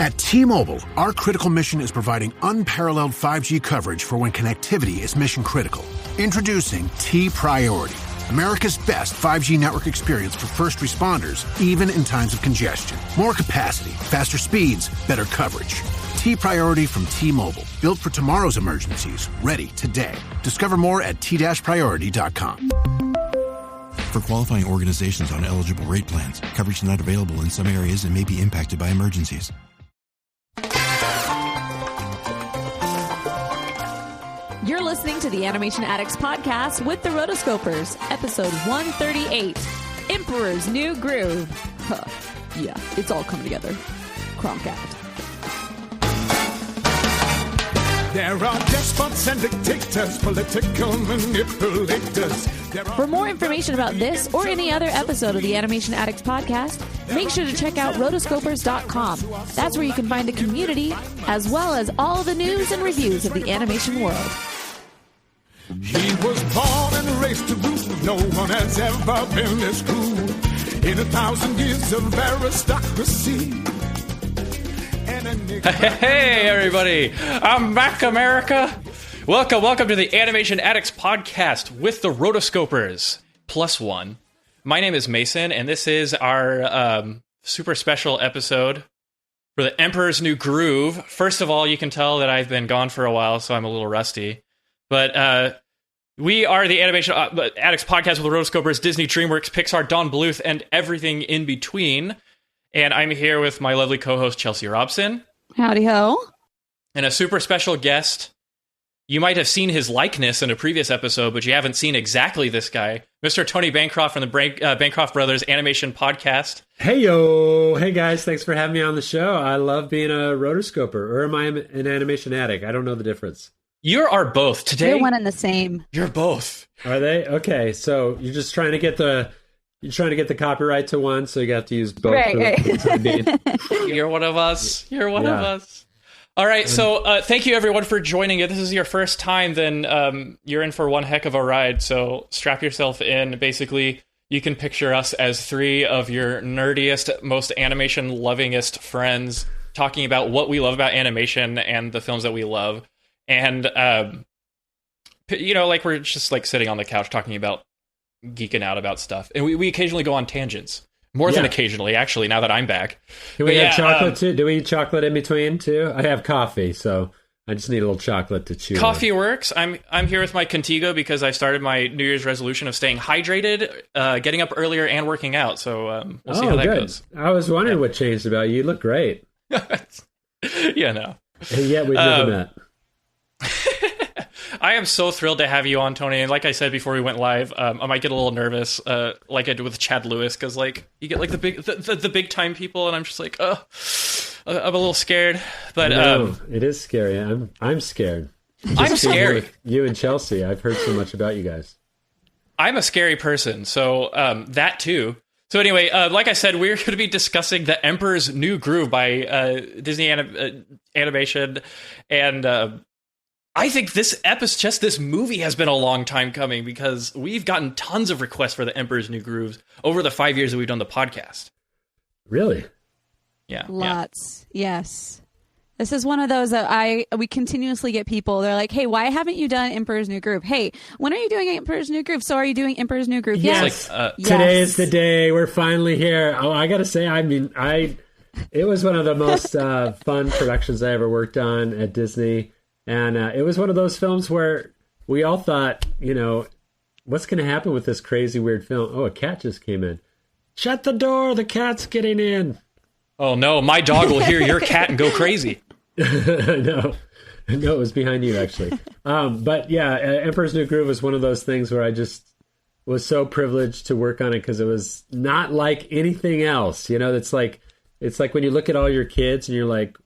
At T-Mobile, our critical mission is providing unparalleled 5G coverage for when connectivity is mission critical. Introducing T-Priority, America's best 5G network experience for first responders, even in times of congestion. More capacity, faster speeds, better coverage. T-Priority from T-Mobile, built for tomorrow's emergencies, ready today. Discover more at t-priority.com. For qualifying organizations on eligible rate plans, coverage not available in some areas and may be impacted by emergencies. You're listening to the Animation Addicts podcast with the Rotoscopers, episode 138, Emperor's New Groove. Huh. Yeah, it's all coming together. Kronk out. There are despots and dictators, political manipulators. For more information about this or any other episode of the Animation Addicts podcast, make sure to check out rotoscopers.com. That's where you can find a community, as well as all the news and reviews of the animation world. He was born and raised to rule. No one has ever been this cruel in 1,000 years of aristocracy. Hey, everybody. I'm back, America. Welcome to the Animation Addicts podcast with the Rotoscopers +1. My name is Mason, and this is our super special episode for the Emperor's New Groove. First of all, you can tell that I've been gone for a while, so I'm a little rusty. But we are the Animation Addicts podcast with the Rotoscopers, Disney, DreamWorks, Pixar, Don Bluth, and everything in between. And I'm here with my lovely co-host, Chelsea Robson. Howdy ho. And a super special guest. You might have seen his likeness in a previous episode, but you haven't seen exactly this guy, Mr. Tony Bancroft from the Bancroft Brothers Animation Podcast. Hey, yo. Hey, guys. Thanks for having me on the show. I love being a rotoscoper. Or am I an animation addict? I don't know the difference. You are both. Today, they're one and the same. You're both. Are they? Okay, so you're just trying to get the... You're trying to get the copyright to one, so you got to use both. Right. You're one of us. You're one of us. All right, so thank you, everyone, for joining. If this is your first time, then you're in for one heck of a ride, so strap yourself in. Basically, you can picture us as three of your nerdiest, most animation-lovingest friends talking about what we love about animation and the films that we love. And, like we're just like sitting on the couch talking about geeking out about stuff, and we occasionally go on tangents. More than occasionally, actually. Now that I'm back, do we have chocolate too? Do we eat chocolate in between too? I have coffee, so I just need a little chocolate to chew. Coffee works. I'm here with my Contigo because I started my New Year's resolution of staying hydrated, getting up earlier, and working out. So we'll see how that goes. I was wondering what changed about you. You look great. Yeah, no. And yet we've never met. I am so thrilled to have you on, Tony. And like I said before we went live, I might get a little nervous, like I did with Chad Lewis, because like you get like the big time people, and I'm just like, I'm a little scared. But it is scary. I'm scared. I'm scary. You and Chelsea. I've heard so much about you guys. I'm a scary person, so that too. So anyway, like I said, we're going to be discussing The Emperor's New Groove by Disney Animation, and I think this movie has been a long time coming because we've gotten tons of requests for The Emperor's New Grooves over the 5 years that we've done the podcast. Really? Yeah. Lots. Yeah. Yes. This is one of those that we continuously get people. They're like, hey, why haven't you done Emperor's New Groove? Hey, when are you doing Emperor's New Groove? So are you doing Emperor's New Groove? Yes. Like, today is the day. We're finally here. Oh, I got to say, it was one of the most fun productions I ever worked on at Disney. And it was one of those films where we all thought, what's going to happen with this crazy, weird film? Oh, a cat just came in. Shut the door. The cat's getting in. Oh, no. My dog will hear your cat and go crazy. No, it was behind you, actually. But yeah, Emperor's New Groove was one of those things where I just was so privileged to work on it because it was not like anything else. It's like when you look at all your kids and you're like,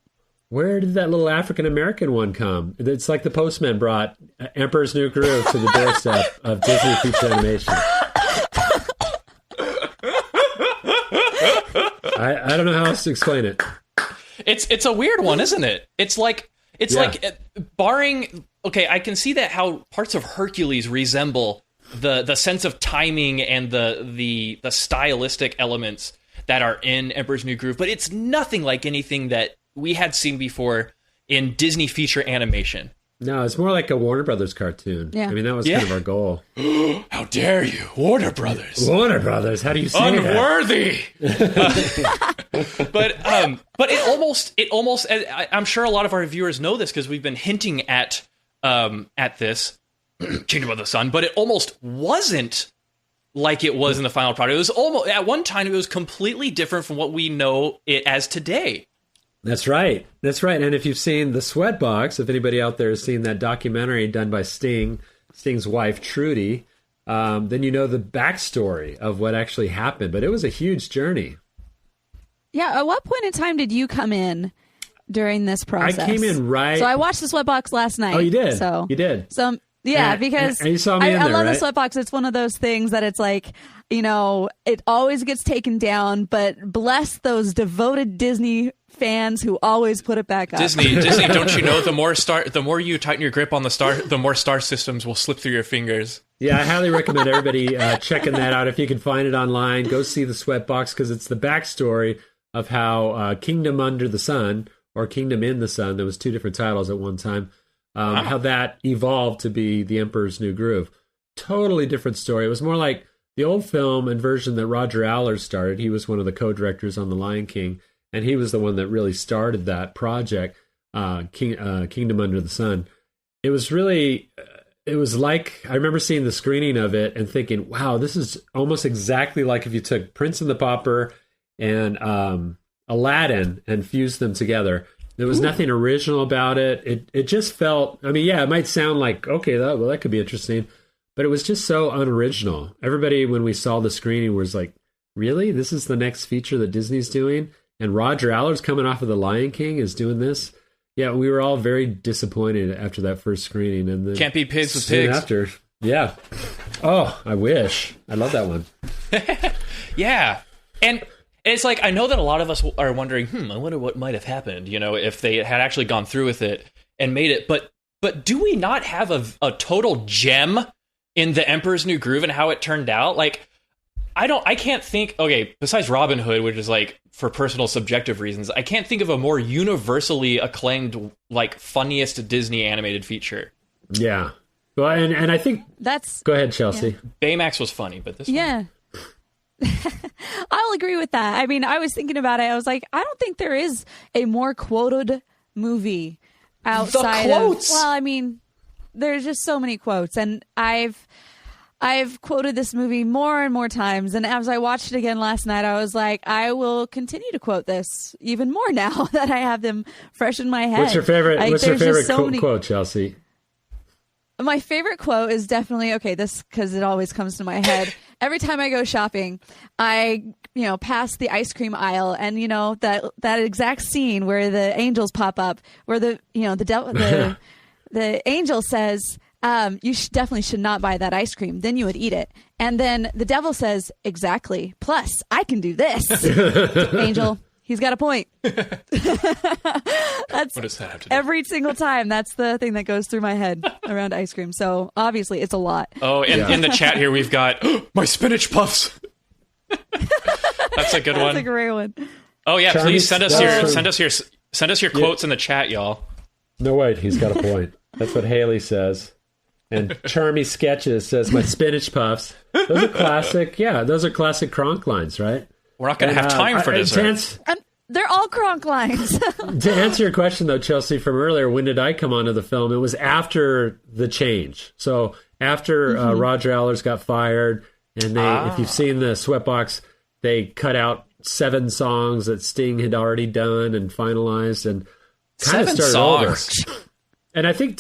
where did that little African-American one come? It's like the postman brought Emperor's New Groove to the doorstep of Disney feature animation. I don't know how else to explain it. It's a weird one, isn't it? It's like barring... Okay, I can see that how parts of Hercules resemble the sense of timing and the stylistic elements that are in Emperor's New Groove, but it's nothing like anything that we had seen before in Disney feature animation. No, it's more like a Warner Brothers cartoon. Yeah. I mean, that was kind of our goal. How dare you, Warner Brothers? Warner Brothers, how do you say Unworthy. But it almost. I'm sure a lot of our viewers know this because we've been hinting at this Kingdom of the Sun, but it almost wasn't like it was in the final product. It was almost at one time it was completely different from what we know it as today. That's right. And if you've seen the Sweatbox, if anybody out there has seen that documentary done by Sting's wife, Trudy, then you know the backstory of what actually happened. But it was a huge journey. Yeah. At what point in time did you come in during this process? I came in right. So I watched the Sweatbox last night. Oh, you did? So you did? So yeah, because and you saw me in there, I love right? the Sweatbox. It's one of those things that it's like, you know, it always gets taken down, but bless those devoted Disney fans who always put it back up. Disney, don't you know the more you tighten your grip on the star, the more star systems will slip through your fingers. Yeah, I highly recommend everybody checking that out. If you can find it online, go see the Sweatbox because it's the backstory of how Kingdom Under the Sun or Kingdom in the Sun, there was 2 different titles at one time, how that evolved to be The Emperor's New Groove. Totally different story. It was more like the old film and version that Roger Allers started. He was one of the co-directors on The Lion King, and he was the one that really started that project, Kingdom Under the Sun. It was really, it was like, I remember seeing the screening of it and thinking, wow, this is almost exactly like if you took Prince and the Pauper and Aladdin and fused them together. There was nothing original about it. It just felt, I mean, yeah, it might sound like, okay, that could be interesting, but it was just so unoriginal. Everybody, when we saw the screening, was like, really? This is the next feature that Disney's doing? And Roger Allers coming off of The Lion King is doing this? Yeah, we were all very disappointed after that first screening. And then can't be pigs with pigs. After, yeah. Oh, I wish. I love that one. Yeah. And it's like, I know that a lot of us are wondering, I wonder what might have happened, you know, if they had actually gone through with it and made it. But do we not have a total gem in The Emperor's New Groove and how it turned out? Like, I can't think, okay, besides Robin Hood, which is like for personal subjective reasons, I can't think of a more universally acclaimed, like, funniest Disney animated feature. Yeah. Well, and I think that's... Go ahead, Chelsea. Yeah. Baymax was funny, but this one... I'll agree with that. I mean, I was thinking about it. I was like, I don't think there is a more quoted movie outside the quotes. Of... Well, I mean, there's just so many quotes, and I've quoted this movie more and more times, and as I watched it again last night, I was like, I will continue to quote this even more now that I have them fresh in my head. What's your favorite? Like, what's your favorite quote, Chelsea? My favorite quote is definitely, okay, this, because it always comes to my head. Every time I go shopping, I, pass the ice cream aisle, and, that exact scene where the angels pop up, where the angel says, you definitely should not buy that ice cream. Then you would eat it. And then the devil says, exactly. Plus, I can do this. Angel, he's got a point. That's what does that have to do? Every single time. That's the thing that goes through my head around ice cream. So obviously, it's a lot. Oh, in the chat here, we've got my spinach puffs. That's a good one. That's a great one. Oh yeah, please send us your quotes in the chat, y'all. No, wait, he's got a point. That's what Haley says. And Charmy Sketches says, my spinach puffs. Those are classic. Yeah, those are classic Kronk lines, right? We're not going to have time for dessert. They're all Kronk lines. To answer your question, though, Chelsea, from earlier, when did I come onto the film? It was after the change. So after Roger Allers got fired, and if you've seen the Sweatbox, they cut out 7 songs that Sting had already done and finalized, and kind of started over. And I think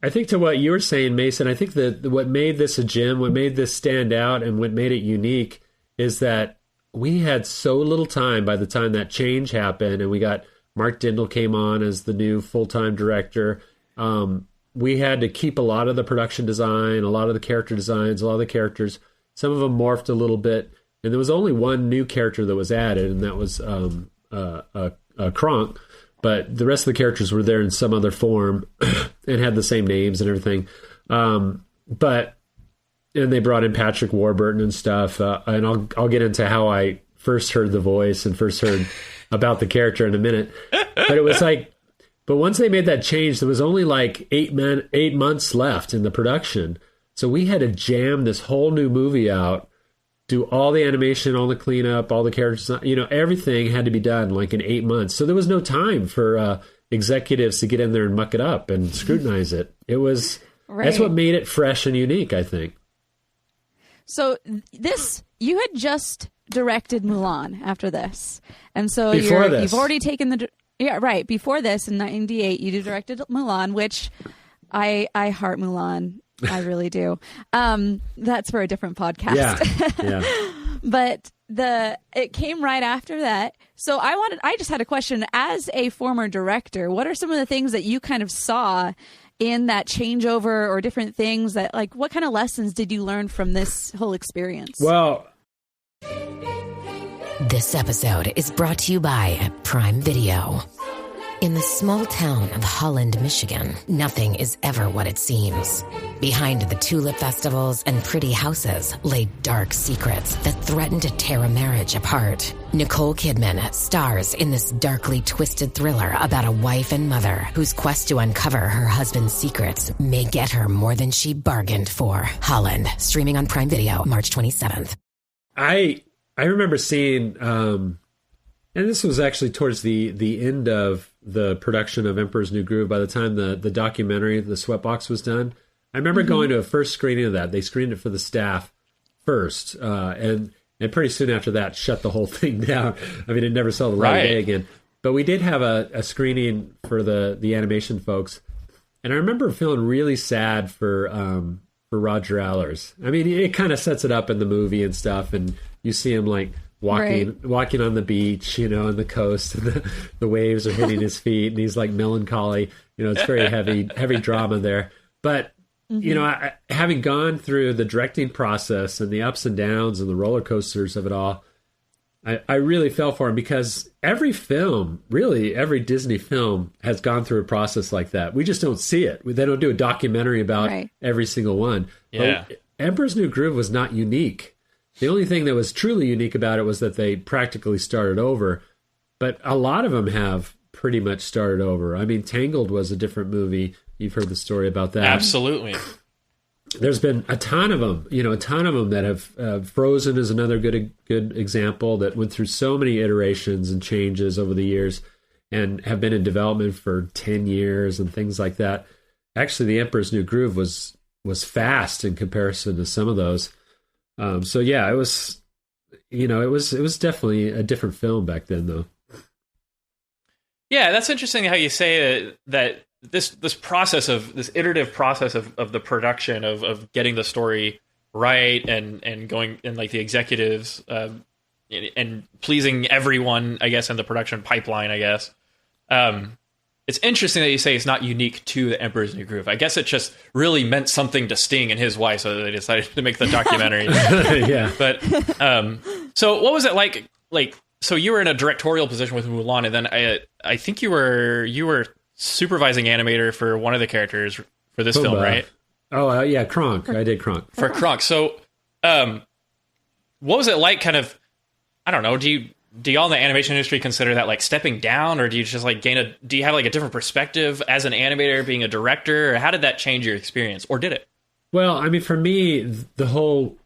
I think to what you were saying, Mason, I think that what made this a gem, what made this stand out, and what made it unique is that we had so little time by the time that change happened, and we got Mark Dindal came on as the new full-time director. We had to keep a lot of the production design, a lot of the character designs, a lot of the characters. Some of them morphed a little bit, and there was only one new character that was added, and that was Kronk. But the rest of the characters were there in some other form and had the same names and everything. And they brought in Patrick Warburton and stuff. And I'll get into how I first heard the voice and first heard about the character in a minute. But it was like, but once they made that change, there was only like 8 months left in the production. So we had to jam this whole new movie out, do all the animation, all the cleanup, all the characters, everything had to be done like in 8 months. So there was no time for executives to get in there and muck it up and scrutinize it. It was, that's what made it fresh and unique, I think. So you had just directed Mulan after this. And so you've already taken before this in 98, you directed Mulan, which I heart Mulan. I really do. That's for a different podcast. Yeah. But it came right after that. So I just had a question. As a former director, what are some of the things that you kind of saw in that changeover or different things that, like, what kind of lessons did you learn from this whole experience? Well, this episode is brought to you by Prime Video. In the small town of Holland, Michigan, nothing is ever what it seems. Behind the tulip festivals and pretty houses lay dark secrets that threaten to tear a marriage apart. Nicole Kidman stars in this darkly twisted thriller about a wife and mother whose quest to uncover her husband's secrets may get her more than she bargained for. Holland, streaming on Prime Video, March 27th. I remember seeing, and this was actually towards the end of the production of Emperor's New Groove. By the time the documentary, the Sweatbox, was done, I remember going to a first screening of that. They screened it for the staff first, and pretty soon after that, shut the whole thing down. I mean, it never saw the light of day again. But we did have a screening for the animation folks, and I remember feeling really sad for Roger Allers. I mean, it kind of sets it up in the movie and stuff, and you see him like walking on the beach, on the coast, and the waves are hitting his feet, and he's like melancholy. It's very heavy drama there. But having gone through the directing process and the ups and downs and the roller coasters of it all, I really fell for him, because every film, really every Disney film, has gone through a process like that. We just don't see it. They don't do a documentary about every single one. Yeah. But Emperor's New Groove was not unique. The only thing that was truly unique about it was that they practically started over. But a lot of them have pretty much started over. I mean, Tangled was a different movie. You've heard the story about that. Absolutely. There's been a ton of them, that have Frozen is another good example that went through so many iterations and changes over the years and have been in development for 10 years and things like that. Actually, The Emperor's New Groove was fast in comparison to some of those. So yeah, it was definitely a different film back then, though. Yeah, that's interesting how you say that this process of this iterative process of the production of getting the story right and going and like the executives and pleasing everyone, I guess, in the production pipeline, I guess. It's interesting that you say it's not unique to The Emperor's New Groove. I guess it just really meant something to Sting and his wife, so they decided to make the documentary. Yeah. But so what was it like? Like, so you were in a directorial position with Mulan, and then I think you were supervising animator for one of the characters for this film, right? Oh, yeah, Kronk. I did Kronk. For Kronk. So, what was it like? Kind of, I don't know. Do y'all in the animation industry consider that like stepping down, or do you just like do you have like a different perspective as an animator being a director, or how did that change your experience, or did it? Well, I mean, for me, the whole,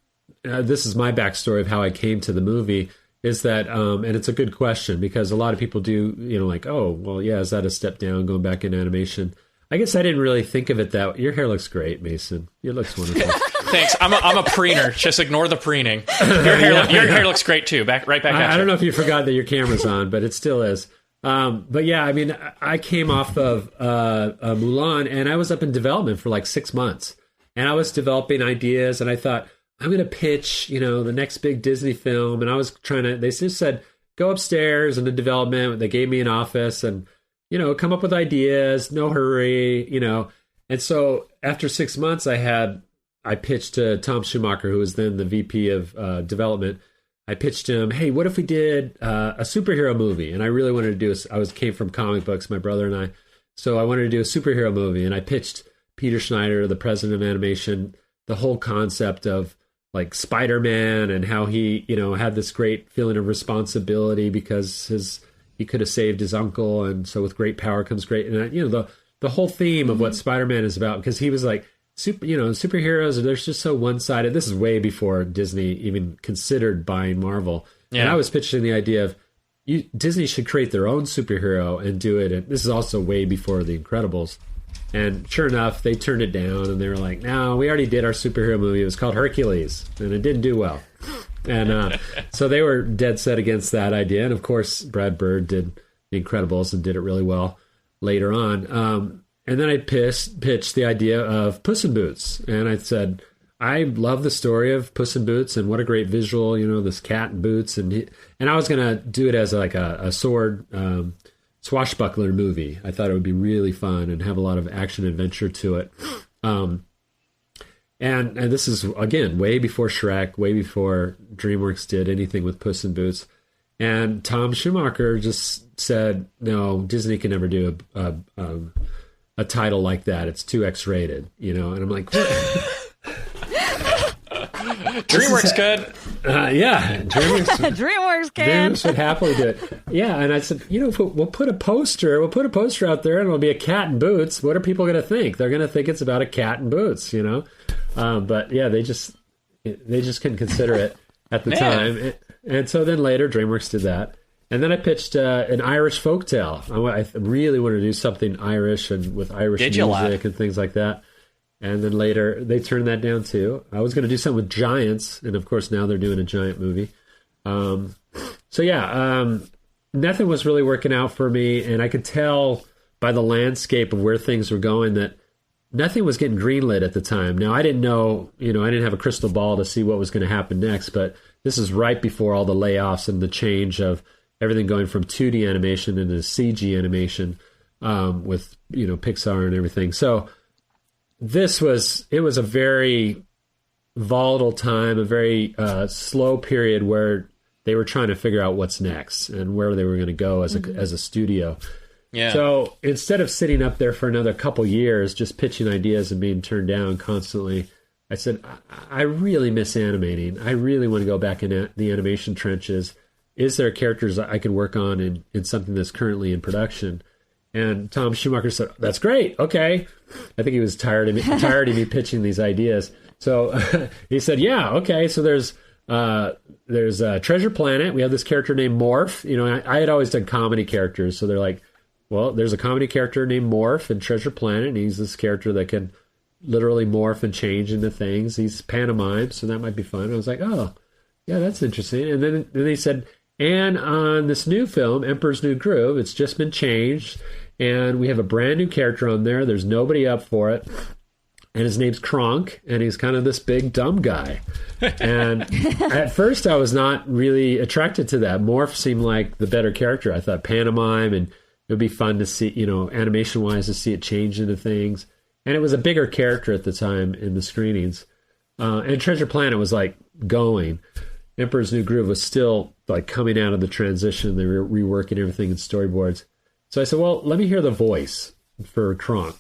this is my backstory of how I came to the movie, is that, and it's a good question, because a lot of people do, like, oh, well, yeah, is that a step down going back in animation? I guess I didn't really think of it that way. Your hair looks great, Mason. It looks wonderful. Thanks. I'm a preener. Just ignore the preening. Your hair looks great too. Right back at you. I don't know if you forgot that your camera's on, but it still is. But yeah, I mean, I came off of Mulan, and I was up in development for like 6 months, and I was developing ideas, and I thought, I'm going to pitch, the next big Disney film, and I was they just said, go upstairs in the development. They gave me an office, and come up with ideas, no hurry, And so after 6 months, I pitched to Tom Schumacher, who was then the VP of development. I pitched him, hey, what if we did a superhero movie? And I really wanted to came from comic books, my brother and I. So I wanted to do a superhero movie. And I pitched Peter Schneider, the president of animation, the whole concept of like Spider-Man and how he, had this great feeling of responsibility because his he could have saved his uncle, and so with great power comes great. And the whole theme of what Spider-Man is about, because he was like, superheroes, they're just so one-sided. This is way before Disney even considered buying Marvel. Yeah. And I was pitching the idea of Disney should create their own superhero and do it. And this is also way before The Incredibles. And sure enough, they turned it down, and they were like, no, we already did our superhero movie. It was called Hercules, and it didn't do well. And so they were dead set against that idea. And, of course, Brad Bird did The Incredibles and did it really well later on. And then I pitched the idea of Puss in Boots. And I said, I love the story of Puss in Boots, and what a great visual, this cat in boots. And I was going to do it as like a sword swashbuckler movie. I thought it would be really fun and have a lot of action adventure to it. And this is, again, way before Shrek, way before DreamWorks did anything with Puss in Boots. And Tom Schumacher just said, no, Disney can never do a title like that. It's too X-rated, And I'm like, DreamWorks could. Yeah, DreamWorks can. DreamWorks would happily do it. Yeah, and I said, if we'll put a poster out there, and it'll be a cat in boots. What are people going to think? They're going to think it's about a cat in boots, But yeah, they just couldn't consider it at the time. And so then later, DreamWorks did that. And then I pitched an Irish folktale. I really wanted to do something Irish and with Irish music and things like that. And then later, they turned that down too. I was going to do something with giants, and of course now they're doing a giant movie. Nothing was really working out for me, and I could tell by the landscape of where things were going that nothing was getting greenlit at the time. Now, I didn't know, I didn't have a crystal ball to see what was going to happen next, but this is right before all the layoffs and the change of everything going from 2D animation into CG animation with, Pixar and everything. So it was a very volatile time, a very slow period where they were trying to figure out what's next and where they were going to go as a studio. Yeah. So instead of sitting up there for another couple years, just pitching ideas and being turned down constantly, I said, I really miss animating. I really want to go back in the animation trenches. Is there characters I could work on in something that's currently in production? And Tom Schumacher said, that's great. Okay. I think he was tired of me pitching these ideas. So he said, yeah, okay. So there's Treasure Planet. We have this character named Morph. I had always done comedy characters. So they're like, well, there's a comedy character named Morph in Treasure Planet. And he's this character that can literally morph and change into things. He's pantomime. So that might be fun. I was like, oh, yeah, that's interesting. And then they said, and on this new film, Emperor's New Groove, it's just been changed. And we have a brand new character on there. There's nobody up for it. And his name's Kronk, and he's kind of this big, dumb guy. And at first, I was not really attracted to that. Morph seemed like the better character. I thought pantomime, and it would be fun to see, animation-wise, to see it change into things. And it was a bigger character at the time in the screenings. And Treasure Planet was, going. Emperor's New Groove was still, coming out of the transition. They were reworking everything in storyboards. So I said, well, let me hear the voice for Kronk.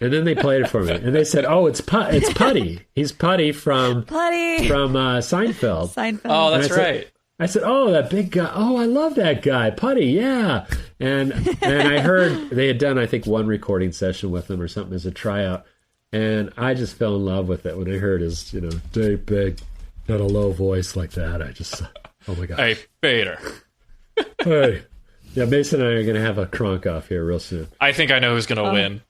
And then they played it for me. And they said, oh, it's Putty. He's Putty from Seinfeld. Oh, that's right. I said, oh, that big guy. Oh, I love that guy. Putty, yeah. And I heard they had done, I think, one recording session with him or something as a tryout. And I just fell in love with it when I heard his, big, not a low voice like that. I just, oh my God. Hey, Peter. Hey. Yeah, Mason and I are going to have a Kronk off here real soon. I think I know who's going to win.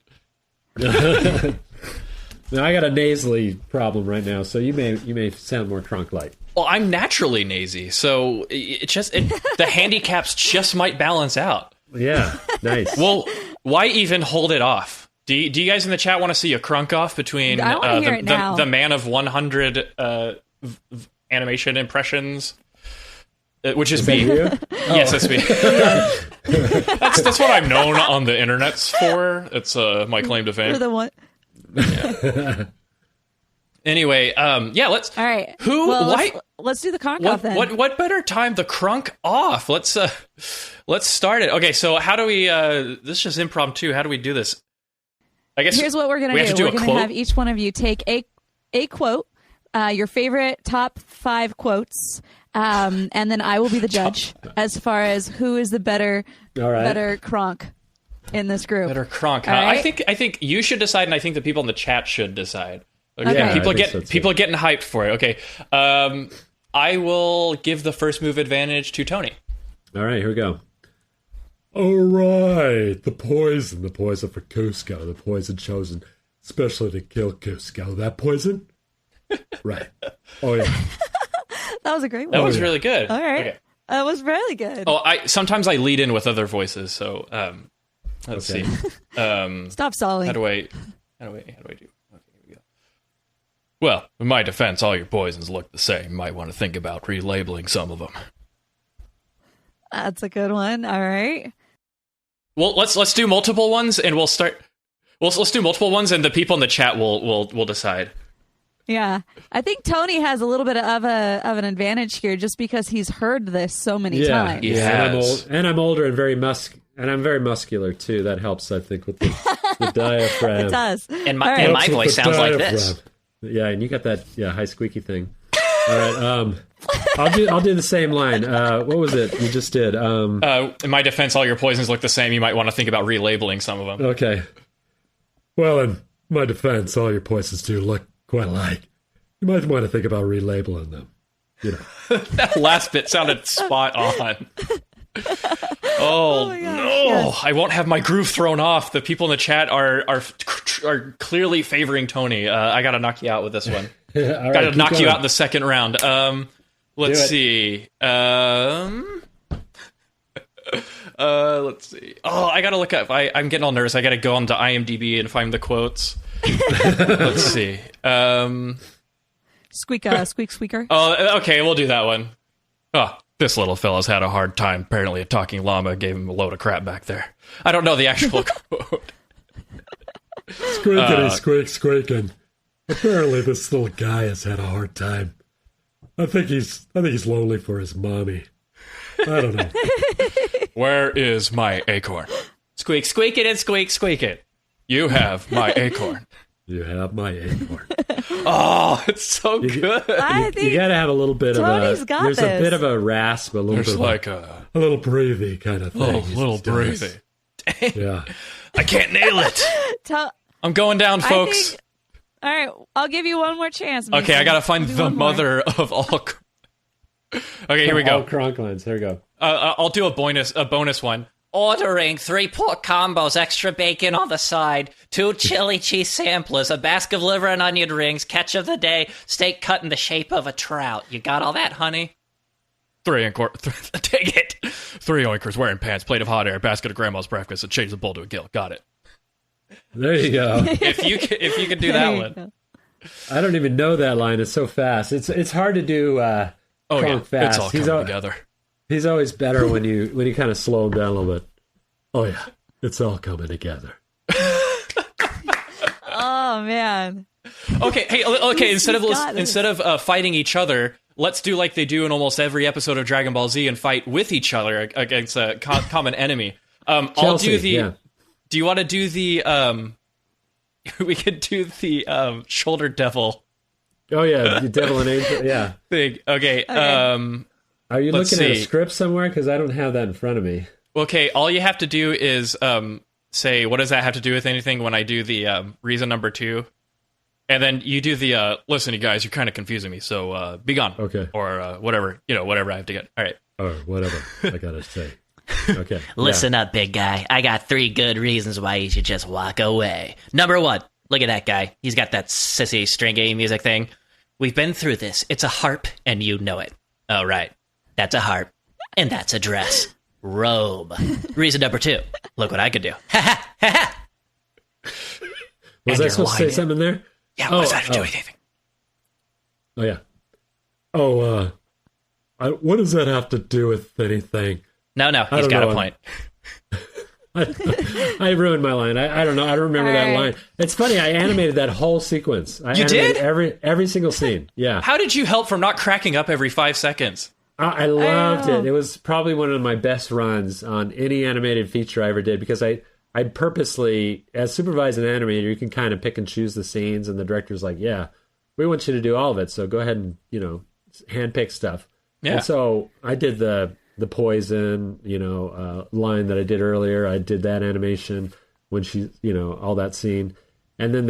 Now, I got a nasally problem right now, so you may sound more Kronk-like. Well, I'm naturally nasy, so the handicaps just might balance out. Yeah, nice. Well, why even hold it off? Do you guys in the chat want to see a Krunk off between the man of 100 animation impressions? Which is me. Yes, that's me. That's what I'm known on the internets for. It's my claim to fame. You're the one. Yeah. Anyway, let's. All right. Let's do the Krunk off then. What better time the Krunk off? Let's start it. Okay, so how do we? This is just impromptu. How do we do this? I guess here's what we're gonna do. We're gonna have each one of you take a quote. Your favorite top 5 quotes, And then I will be the judge as far as who is the better Kronk in this group. Better Kronk. Huh? Right? I think you should decide, and I think the people in the chat should decide. Okay. Yeah, People are getting hyped for it. Okay. I will give the first move advantage to Tony. All right, here we go. All right, the poison for Cusco, the poison chosen especially to kill Cusco. That poison? Right. Oh, yeah. That was a great one. That was really good. All right. Okay. That was really good. Oh, sometimes I lead in with other voices, so let's see. Stop stalling. How do I do? Okay, here we go. Well, in my defense, all your poisons look the same. You might want to think about relabeling some of them. That's a good one. All right. Well, let's do multiple ones, and we'll start. Let's do multiple ones, and the people in the chat will decide. Yeah, I think Tony has a little bit of an advantage here, just because he's heard this so many times. Yeah, and I'm older and I'm very muscular too. That helps, I think, with the diaphragm. It does. And my voice sounds like this. Yeah, and you got that high squeaky thing. All right, I'll do the same line. What was it you just did? In my defense, all your poisons look the same. You might want to think about relabeling some of them. Okay. Well, in my defense, all your poisons do look quite alike. You might want to think about relabeling them. You know. That last bit sounded spot on. Oh, no! Yes. I won't have my groove thrown off. The people in the chat are clearly favoring Tony. I got to knock you out with this one. Right, got to knock you out in the second round. Let's see. Let's see. Oh, I gotta look up. I'm getting all nervous. I gotta go onto IMDb and find the quotes. Let's see. Squeaker. Oh, okay. We'll do that one. Oh, this little fella's had a hard time. Apparently, a talking llama gave him a load of crap back there. I don't know the actual quote. Squeakity squeaking. Apparently, this little guy has had a hard time. I think he's lonely for his mommy. I don't know. Where is my acorn? Squeak it and squeak it. You have my acorn. You have my acorn. Oh, it's so good. You got to have a little bit Tony's of got there's this. a bit of a rasp, a little There's bit like a little breathy kind of thing. little breathy. Yeah. I can't nail it. I'm going down, folks. All right, I'll give you one more chance. Okay, I gotta find the mother of all. Okay, here we go. All Kronk lines. There we go. I'll do a bonus one. Ordering 3 pork combos, extra bacon on the side, 2 chili cheese samplers, a basket of liver and onion rings, catch of the day, steak cut in the shape of a trout. You got all that, honey? 3 oinkers, wearing pants, plate of hot air, basket of grandma's breakfast, and change the bowl to a gill. Got it. There you go. If you could do that one. Go. I don't even know that line. It's so fast. It's hard to do Kronk fast. It's all coming together. He's always better when you kind of slow him down a little bit. Oh yeah, it's all coming together. Oh man. Okay, hey, okay. Instead of fighting each other, let's do like they do in almost every episode of Dragon Ball Z and fight with each other against a common enemy. I'll do the. Yeah. Do you want to do the? We could do the shoulder devil. Oh yeah, the devil and angel. Yeah. Thing. Okay. Are you looking at a script somewhere? Because I don't have that in front of me. Okay. All you have to do is say, what does that have to do with anything? When I do the reason number 2, and then you do the listen, you guys, you're kind of confusing me. So be gone. Okay. Or whatever whatever I have to get. All right. Or whatever I gotta say. Okay. Listen up, big guy. I got 3 good reasons why you should just walk away. Number 1, look at that guy. He's got that sissy stringy music thing. We've been through this. It's a harp, and you know it. Oh, right. That's a harp, and that's a dress. Robe. Reason number 2, look what I could do. Ha ha ha ha. Was I supposed to say something there? Yeah, what does that have to do with anything? Oh, yeah. Oh, what does that have to do with anything? No, he's got a point. I ruined my line. I don't know. I don't remember that line. It's funny. I animated that whole sequence. You did? Every single scene. Yeah. How did you help from not cracking up every 5 seconds? I loved it. It was probably one of my best runs on any animated feature I ever did because I'd purposely, as supervising animator, you can kind of pick and choose the scenes, and the director's like, yeah, we want you to do all of it, so go ahead and, handpick stuff. Yeah. And so I did the poison, line that I did earlier. I did that animation when she, all that scene. And then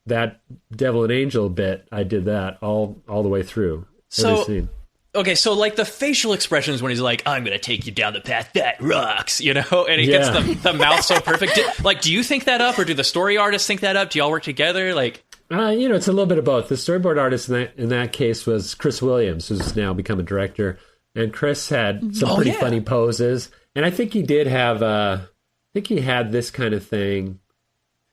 that devil and angel bit, I did that all the way through every scene. Okay, so like the facial expressions when he's like, I'm going to take you down the path that rocks, and he gets the mouth so perfect. Do you think that up, or do the story artists think that up? Do y'all work together? It's a little bit of both. The storyboard artist in that case was Chris Williams, who's now become a director. And Chris had some pretty funny poses. And I think he did have, I think he had this kind of thing.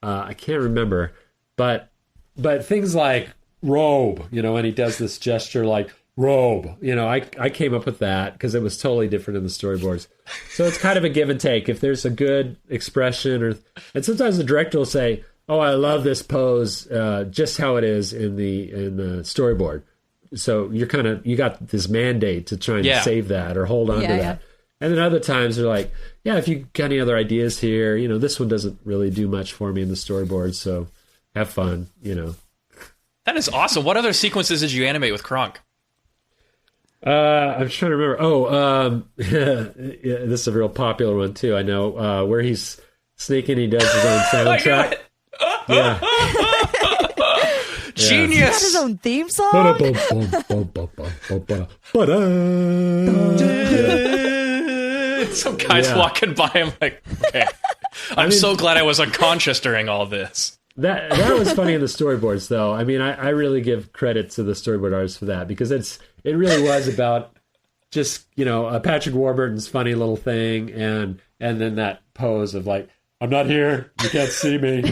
I can't remember. But things like robe, and he does this gesture like robe. I came up with that because it was totally different in the storyboards. So it's kind of a give and take. If there's a good expression, and sometimes the director will say, oh, I love this pose, just how it is in the storyboard. So you got this mandate to try and save that or hold on to that. Yeah. And then other times they're like, yeah, if you got any other ideas here, this one doesn't really do much for me in the storyboard, so have fun, That is awesome. What other sequences did you animate with Kronk? I'm trying to remember. This is a real popular one too, I know, where he's sneaking, he does his own soundtrack. Yeah. Genius. He got his own theme song. Some guy's walking by him like, okay. I'm so glad I was unconscious during all this. That was funny in the storyboards, though. I mean, I really give credit to the storyboard artists for that, because it really was about just Patrick Warburton's funny little thing, and then that pose of like, I'm not here, you can't see me.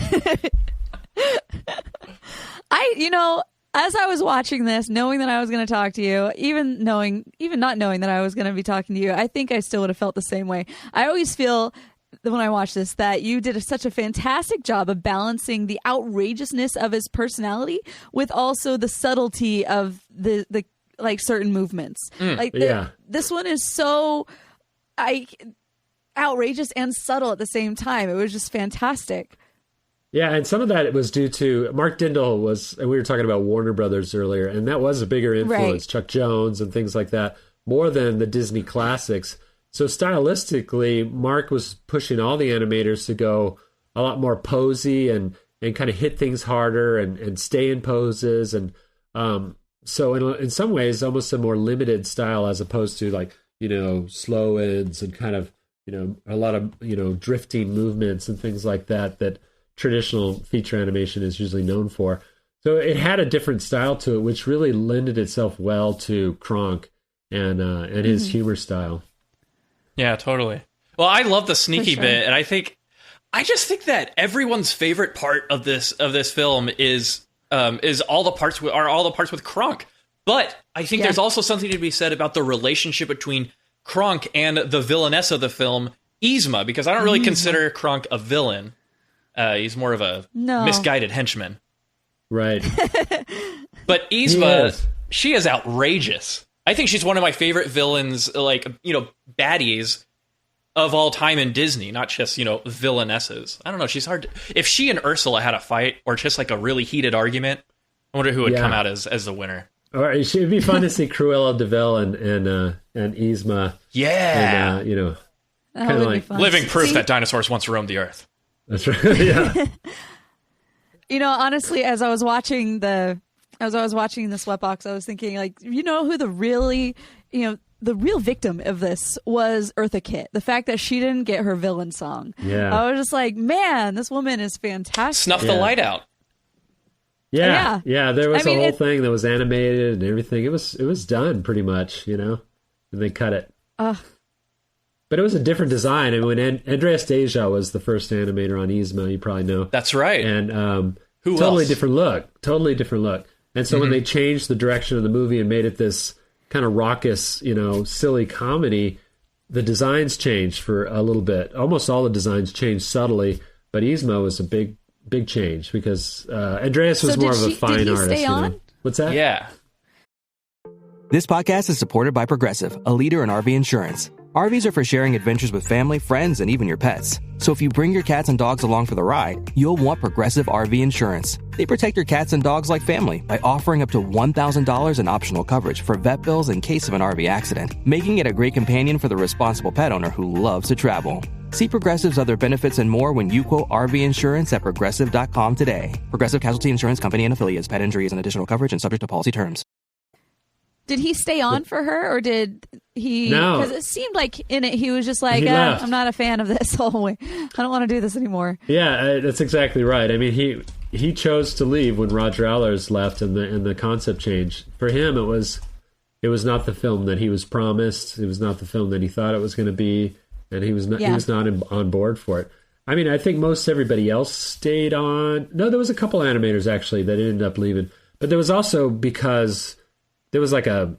As I was watching this, knowing that I was going to talk to you, even not knowing that I was going to be talking to you, I think I still would have felt the same way. I always feel when I watch this that you did such a fantastic job of balancing the outrageousness of his personality with also the subtlety of the certain movements. This one is so outrageous and subtle at the same time. It was just fantastic. Yeah, and some of that was due to Mark Dindal and we were talking about Warner Brothers earlier, and that was a bigger influence, right. Chuck Jones and things like that, more than the Disney classics. So stylistically, Mark was pushing all the animators to go a lot more posy and kind of hit things harder and stay in poses. And so in some ways, almost a more limited style as opposed to slow ends and kind of, a lot of, drifting movements and things like that traditional feature animation is usually known for. So it had a different style to it, which really lended itself well to Kronk and his humor style. Yeah, totally. Well, I love the sneaky bit, and I just think that everyone's favorite part of this film is all the parts with Kronk. But I think there's also something to be said about the relationship between Kronk and the villainess of the film, Yzma, because I don't really consider Kronk a villain. He's more of a misguided henchman. Right. But Yzma, she is outrageous. I think she's one of my favorite villains, baddies of all time in Disney, not just, villainesses. I don't know, she's hard to... If she and Ursula had a fight, or just like a really heated argument, I wonder who would come out as the winner. Or it'd be fun to see Cruella de Vil and Yzma. Yeah. And, kind of like living proof that dinosaurs once roamed the earth. That's right. Yeah. Honestly, as I was watching the Sweatbox, I was thinking, who the real victim of this was Eartha Kitt. The fact that she didn't get her villain song. Yeah. I was just like, man, this woman is fantastic. Snuff the light out. Yeah. There was a whole thing that was animated and everything. It was done pretty much, and they cut it. But it was a different design. I mean, when Andreas Deja was the first animator on Yzma, you probably know. That's right. And who totally else? Different look. And so when they changed the direction of the movie and made it this kind of raucous, silly comedy, the designs changed for a little bit. Almost all the designs changed subtly, but Yzma was a big change because Andreas was more of a fine artist. Stay on? What's that? Yeah. This podcast is supported by Progressive, a leader in RV insurance. RVs are for sharing adventures with family, friends, and even your pets. So if you bring your cats and dogs along for the ride, you'll want Progressive RV Insurance. They protect your cats and dogs like family by offering up to $1,000 in optional coverage for vet bills in case of an RV accident, making it a great companion for the responsible pet owner who loves to travel. See Progressive's other benefits and more when you quote RV insurance at Progressive.com today. Progressive Casualty Insurance Company and affiliates. Pet injury is an additional coverage and subject to policy terms. Did he stay on for her, or did he? No. Because it seemed like in it he was just like, I'm not a fan of this whole way. I don't want to do this anymore. Yeah, that's exactly right. I mean, he chose to leave when Roger Allers left, and the concept changed. For him, it was not the film that he was promised. It was not the film that he thought it was going to be, and he was not on board for it. I mean, I think most everybody else stayed on. No, there was a couple animators actually that ended up leaving, but there was also because there was like a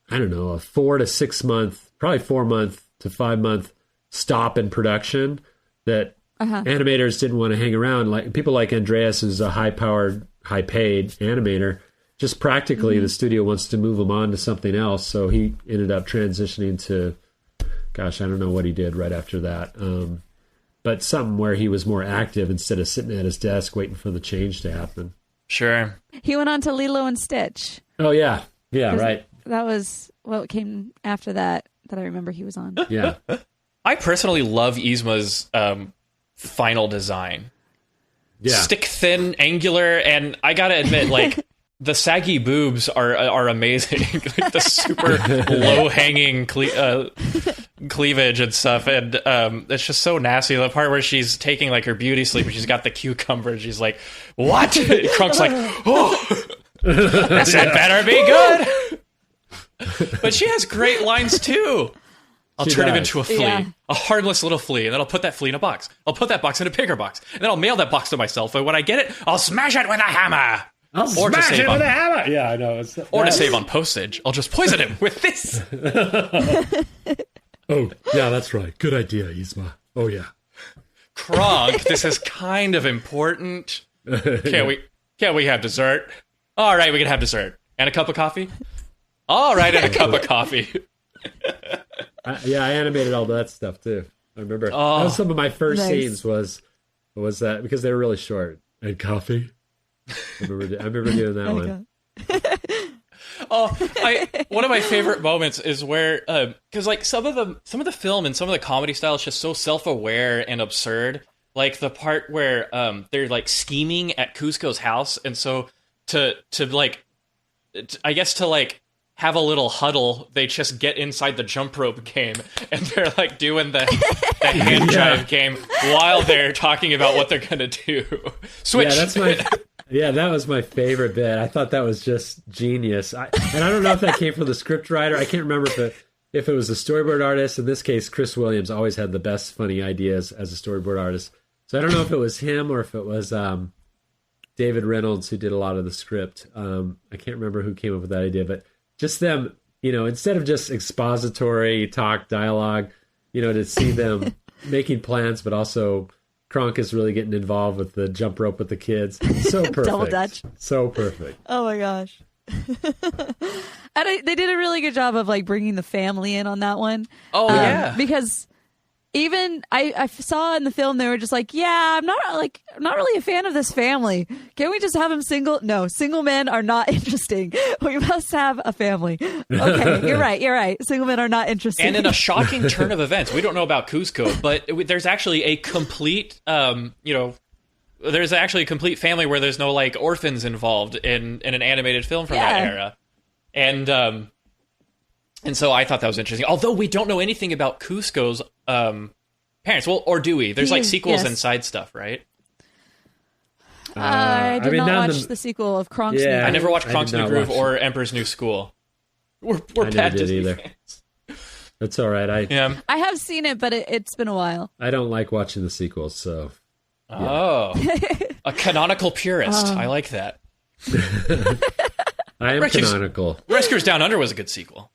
4 to 6 month, probably 4 month to 5 month stop in production that animators didn't want to hang around. Like people like Andreas, who's a high-powered, high-paid animator, just practically the studio wants to move him on to something else. So he ended up transitioning to, gosh, I don't know what he did right after that. But something where he was more active instead of sitting at his desk waiting for the change to happen. Sure. He went on to Lilo and Stitch. Oh, yeah. Yeah, right. That was what came after that I remember he was on. Yeah. I personally love Yzma's final design. Yeah. Stick thin, angular, and I gotta admit, like, the saggy boobs are amazing. Like the super low hanging cleavage and stuff, and it's just so nasty. The part where she's taking like her beauty sleep and she's got the cucumber and she's like, "What?" And Kronk's like, "Oh, this had better be good." But she has great lines too. I'll turn him into a flea, a harmless little flea, and then I'll put that flea in a box. I'll put that box in a bigger box, and then I'll mail that box to myself. And when I get it, I'll smash it with a hammer. I'll smash it with a hammer. Yeah, I know. To save on postage, I'll just poison him with this. Oh, yeah, that's right. Good idea, Yzma. Oh, yeah. Kronk, this is kind of important. Can't we have dessert? All right, we can have dessert. And a cup of coffee? All right, and a cup of coffee. I animated all that stuff, too. I remember. That was some of my first scenes was that, because they were really short. And coffee? I remember doing that one. One of my favorite moments is where, because like some of the film and some of the comedy style is just so self-aware and absurd. Like the part where they're like scheming at Kuzco's house, and so to have a little huddle, they just get inside the jump rope game, and they're like doing the hand jive game while they're talking about what they're gonna do. Switch. Yeah, that was my favorite bit. I thought that was just genius. And I don't know if that came from the script writer. I can't remember if it was a storyboard artist. In this case, Chris Williams always had the best funny ideas as a storyboard artist. So I don't know if it was him or if it was David Reynolds who did a lot of the script. I can't remember who came up with that idea, but just them, instead of just expository talk, dialogue, to see them making plans, but also Kronk is really getting involved with the jump rope with the kids. So perfect. Double Dutch. So perfect. Oh my gosh. And they did a really good job of like bringing the family in on that one. Oh yeah. Because even I saw in the film they were just like, yeah, I'm not really a fan of this family. Can't we just have them single? No, single men are not interesting. We must have a family. Okay, you're right. Single men are not interesting. And in a shocking turn of events, we don't know about Kuzco, but there's actually a complete, there's actually a complete family where there's no like orphans involved in an animated film from that era, and so I thought that was interesting. Although we don't know anything about Kuzco's parents. Well, or do we? There's like sequels and side stuff, right? I did not watch the sequel of Kronk's New Groove. I never watched Kronk's New Groove or Emperor's New School. We're bad Disney fans. That's all right. I have seen it, but it's been a while. I don't like watching the sequels, so... Yeah. Oh. A canonical purist. I like that. I am canonical. Rescuers Down Under was a good sequel.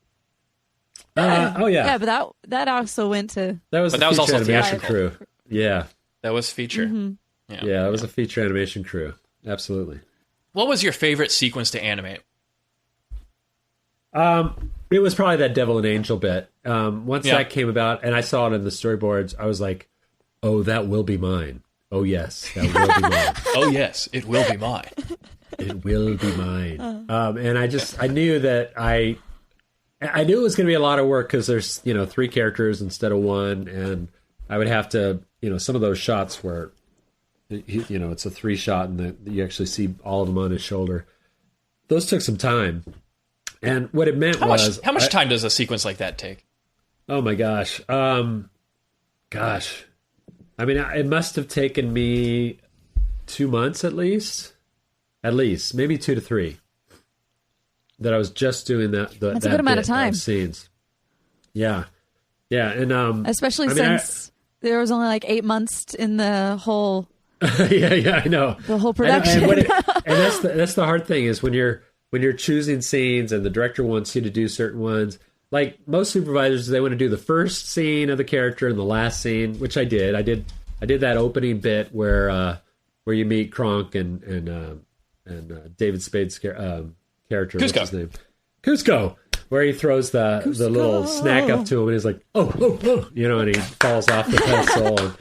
Yeah, but that also went to... That was also animation crew. Yeah. That was feature. Mm-hmm. Yeah, that was a feature animation crew. Absolutely. What was your favorite sequence to animate? It was probably that devil and angel bit. Once that came about, and I saw it in the storyboards, I was like, "Oh, that will be mine. Oh yes, that will be mine. Oh yes, it will be mine. It will be mine." And I knew that I knew it was going to be a lot of work because there's 3 characters instead of 1, and I would have to some of those shots where it's a 3 shot and you actually see all of them on his shoulder. Those took some time. And what it meant was... How much time does a sequence like that take? Oh, my gosh. I mean, it must have taken me 2 months at least. At least. Maybe 2 to 3. That I was just doing that's a good amount of time. Scenes. Yeah. Yeah, and... especially since there was only like 8 months in the whole... yeah, I know. The whole production. And that's the hard thing is when you're choosing scenes and the director wants you to do certain ones, like most supervisors, they want to do the first scene of the character and the last scene, which I did. I did that opening bit where you meet Kronk and David Spade's character. Cusco. What's his name? Cusco. Where he throws the little snack up to him and he's like, oh, and he falls off the pedestal.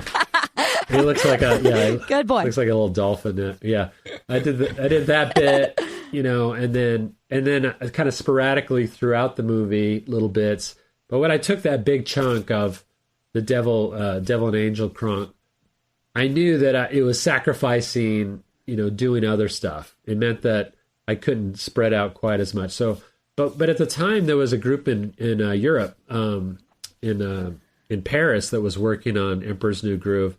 And he looks like good boy. Looks like a little dolphin. Yeah, I did that bit, and then kind of sporadically throughout the movie, little bits. But when I took that big chunk of the devil and angel Kronk, I knew that it was sacrificing, doing other stuff. It meant that I couldn't spread out quite as much. So, but at the time there was a group in Europe, in Paris, that was working on Emperor's New Groove.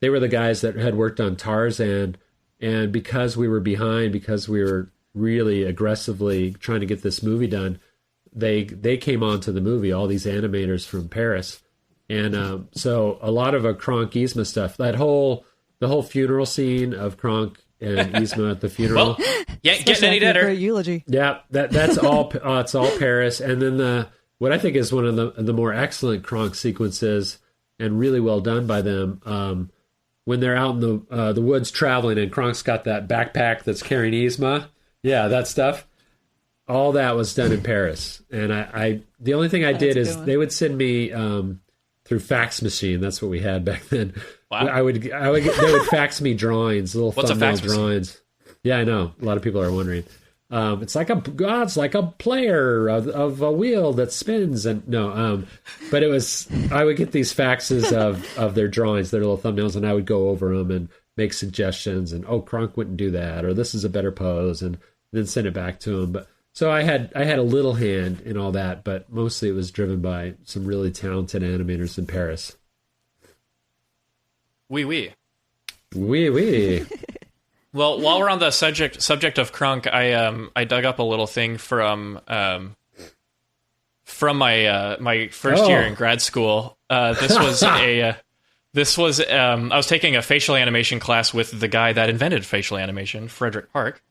They were the guys that had worked on Tarzan, and because we were behind, because we were really aggressively trying to get this movie done, they came onto the movie, all these animators from Paris. And so a lot of Kronk Yzma stuff, the whole funeral scene of Kronk and Yzma at the funeral. Well, getting any better. Great eulogy. Yeah, that's all. It's all Paris. And then what I think is one of the more excellent Kronk sequences, and really well done by them. When they're out in the woods traveling, and Kronk's got that backpack that's carrying Yzma. Yeah, that stuff. All that was done in Paris. And I the only thing I did is they would send me through fax machine. That's what we had back then. Wow. They would fax me drawings, little thumbnail drawings. Yeah, I know. A lot of people are wondering. It's like a player of a wheel that spins, and but it was, I would get these faxes of their drawings, their little thumbnails, and I would go over them and make suggestions, and Kronk wouldn't do that, or this is a better pose, and then send it back to him. But so I had a little hand in all that, but mostly it was driven by some really talented animators in Paris. Oui. Well, while we're on the subject of Kronk, I dug up a little thing from my first year in grad school. This was I was taking a facial animation class with the guy that invented facial animation, Frederick Park,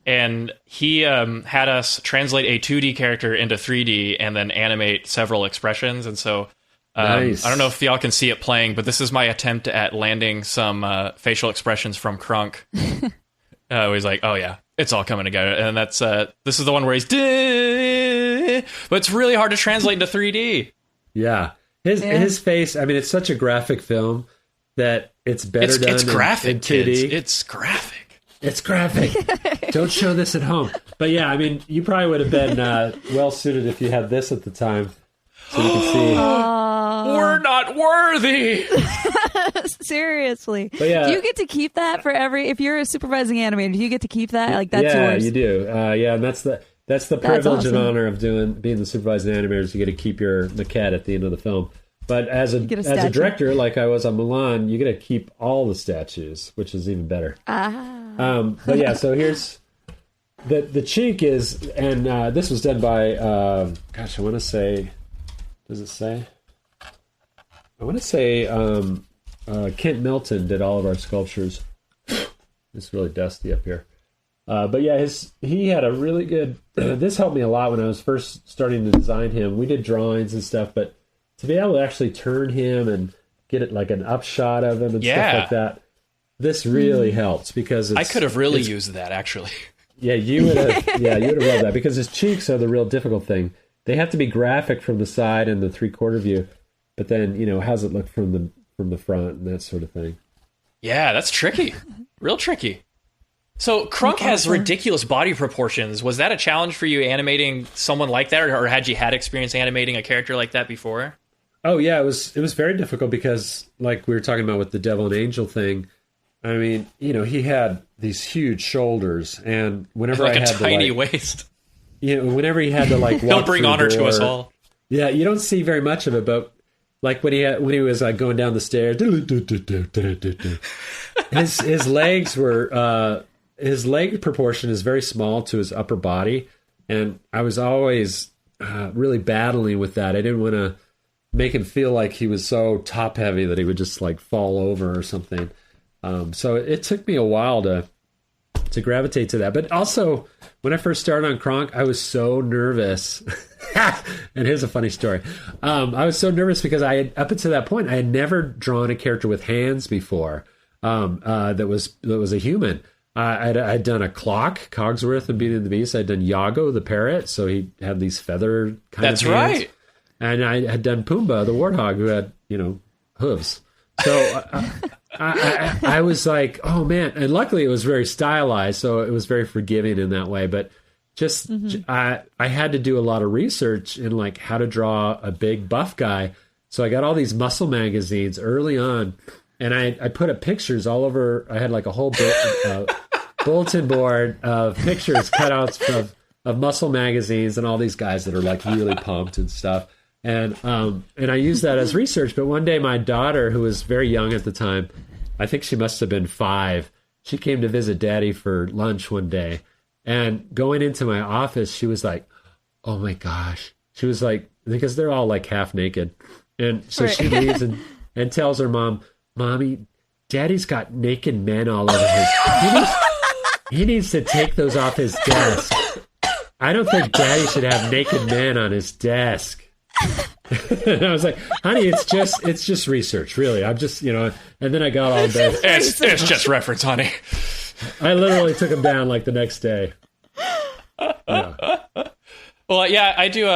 and he had us translate a 2D character into 3D and then animate several expressions. And so nice. I don't know if y'all can see it playing, but this is my attempt at landing some facial expressions from Kronk. He's like, oh yeah, it's all coming together. And that's this is the one where he's, but it's really hard to translate into 3D. Yeah. His face, I mean, it's such a graphic film that it's better done it's graphic, in 2D. Kids. It's graphic. It's graphic. Don't show this at home. But yeah, I mean, you probably would have been well suited if you had this at the time. So you can see. We're not worthy. Seriously. But yeah. Do you get to keep that for if you're a supervising animator, do you get to keep that? Like, that's yours? Yeah, you do. Yeah, and that's the privilege awesome. and honor of being the supervising animator, is you get to keep your maquette at the end of the film. But as a director, like I was on Milan, you get to keep all the statues, which is even better. But yeah, so here's the cheek is, and this was done by I want to say, does it say? I want to say Kent Milton did all of our sculptures. It's really dusty up here. But yeah, he had a really good... this helped me a lot when I was first starting to design him. We did drawings and stuff, but to be able to actually turn him and get it like an upshot of him and stuff like that, this really helps, because I could have really used that, actually. Yeah, you would have loved that, because his cheeks are the real difficult thing. they have to be graphic from the side and the 3/4 view, but then how's it look from the front and that sort of thing. Yeah, that's tricky. Real tricky. So Kronk has ridiculous body proportions. Was that a challenge for you animating someone like that, or had you had experience animating a character like that before? Oh yeah, it was very difficult because, like we were talking about with the Devil and Angel thing, I mean, he had these huge shoulders, and whenever like I had a tiny to, waist, whenever he had to walk he'll bring through honor the door, to us all. Yeah, you don't see very much of it, but like when he was going down the stairs, his legs were his leg proportion is very small to his upper body, and I was always really battling with that. I didn't want to make him feel like he was so top heavy that he would just like fall over or something. So it took me a while to gravitate to that. But also, when I first started on Kronk, I was so nervous. And here's a funny story. I was so nervous because up until that point, I had never drawn a character with hands before that was a human. I'd done a clock, Cogsworth and Beauty and the Beast. I'd done Iago, the parrot, so he had these feather kind That's of hands. right. And I had done Pumbaa, the warthog, who had, hooves. So I was like, oh, man. And luckily it was very stylized, so it was very forgiving in that way. But just I had to do a lot of research in like how to draw a big buff guy. So I got all these muscle magazines early on, and I put up pictures all over. I had like a whole bulletin board of pictures, cutouts of muscle magazines and all these guys that are like really pumped and stuff. And I used that as research. But one day my daughter, who was very young at the time, I think she must have been 5, she came to visit Daddy for lunch one day. And going into my office, she was like, oh my gosh. She was like, because they're all like half naked. And so she leaves and tells her mom, Mommy, Daddy's got naked men all over he needs to take those off his desk. I don't think Daddy should have naked men on his desk. And I was like, honey, it's just research, really. I'm just, and then I got all this. It's just reference, honey. I literally took him down like the next day. Yeah. Well, yeah, I do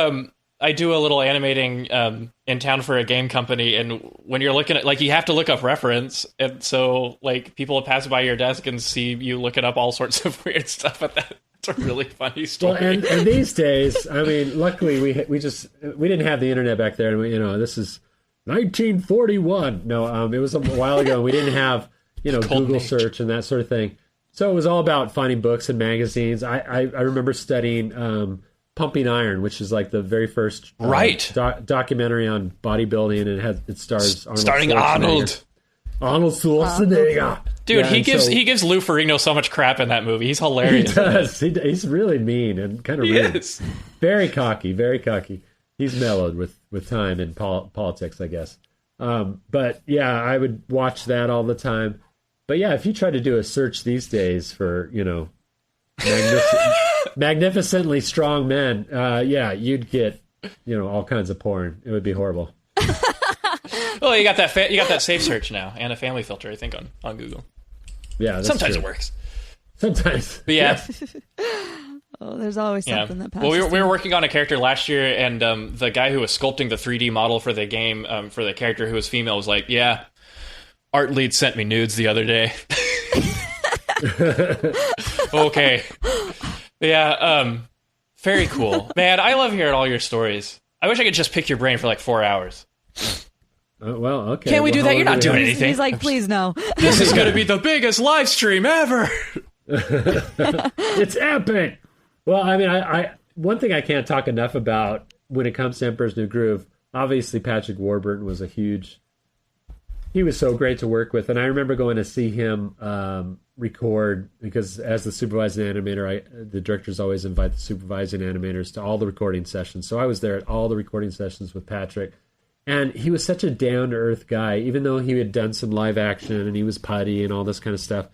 a little animating in town for a game company, and when you're looking at, like, you have to look up reference, and so like people pass by your desk and see you looking up all sorts of weird stuff at that. It's a really funny story. Well, and these days, I mean, luckily we didn't have the internet back there, and this is 1941. No, it was a while ago, and we didn't have Google search and that sort of thing. So it was all about finding books and magazines. I remember studying Pumping Iron, which is like the very first documentary on bodybuilding, and it stars Arnold. Arnold Schwarzenegger. Dude, he gives Lou Ferrigno so much crap in that movie. He's hilarious. He does. He's really mean and kind of rude. Is. Very cocky, very cocky. He's mellowed with time and politics, I guess. But yeah, I would watch that all the time. But yeah, if you try to do a search these days for, magnificently strong men, you'd get, all kinds of porn. It would be horrible. Well, you got that safe search now and a family filter, I think, on Google. Yeah, that's sometimes true. It works. Sometimes, but yeah. Oh, there's always something that passes. Well, we were working on a character last year, and the guy who was sculpting the 3D model for the game for the character who was female was like, "Yeah, Art Lead sent me nudes the other day." Okay, yeah, very cool, man. I love hearing all your stories. I wish I could just pick your brain for like 4 hours. Well, okay. Can't we do that? You're not doing anything. He's like, please no. This is going to be the biggest live stream ever. It's epic. Well, I mean, I one thing I can't talk enough about when it comes to Emperor's New Groove, obviously Patrick Warburton was he was so great to work with. And I remember going to see him record, because as the supervising animator, the directors always invite the supervising animators to all the recording sessions. So I was there at all the recording sessions with Patrick. And he was such a down-to-earth guy, even though he had done some live action and he was putty and all this kind of stuff.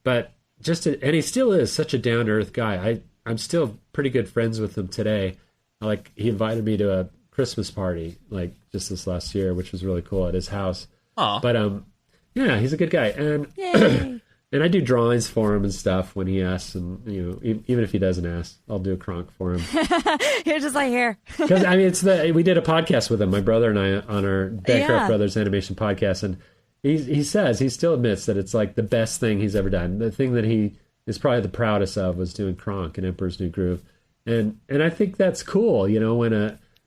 But and he still is such a down-to-earth guy. I'm still pretty good friends with him today. Like, he invited me to a Christmas party, like, just this last year, which was really cool, at his house. Aww. But, yeah, he's a good guy. And And I do drawings for him and stuff when he asks, and even if he doesn't ask, I'll do a Kronk for him. You're just like, here. Because I mean, we did a podcast with him, my brother and I, on our Bancroft Brothers animation podcast, and he still admits that it's like the best thing he's ever done. The thing that he is probably the proudest of was doing Kronk in Emperor's New Groove, and I think that's cool.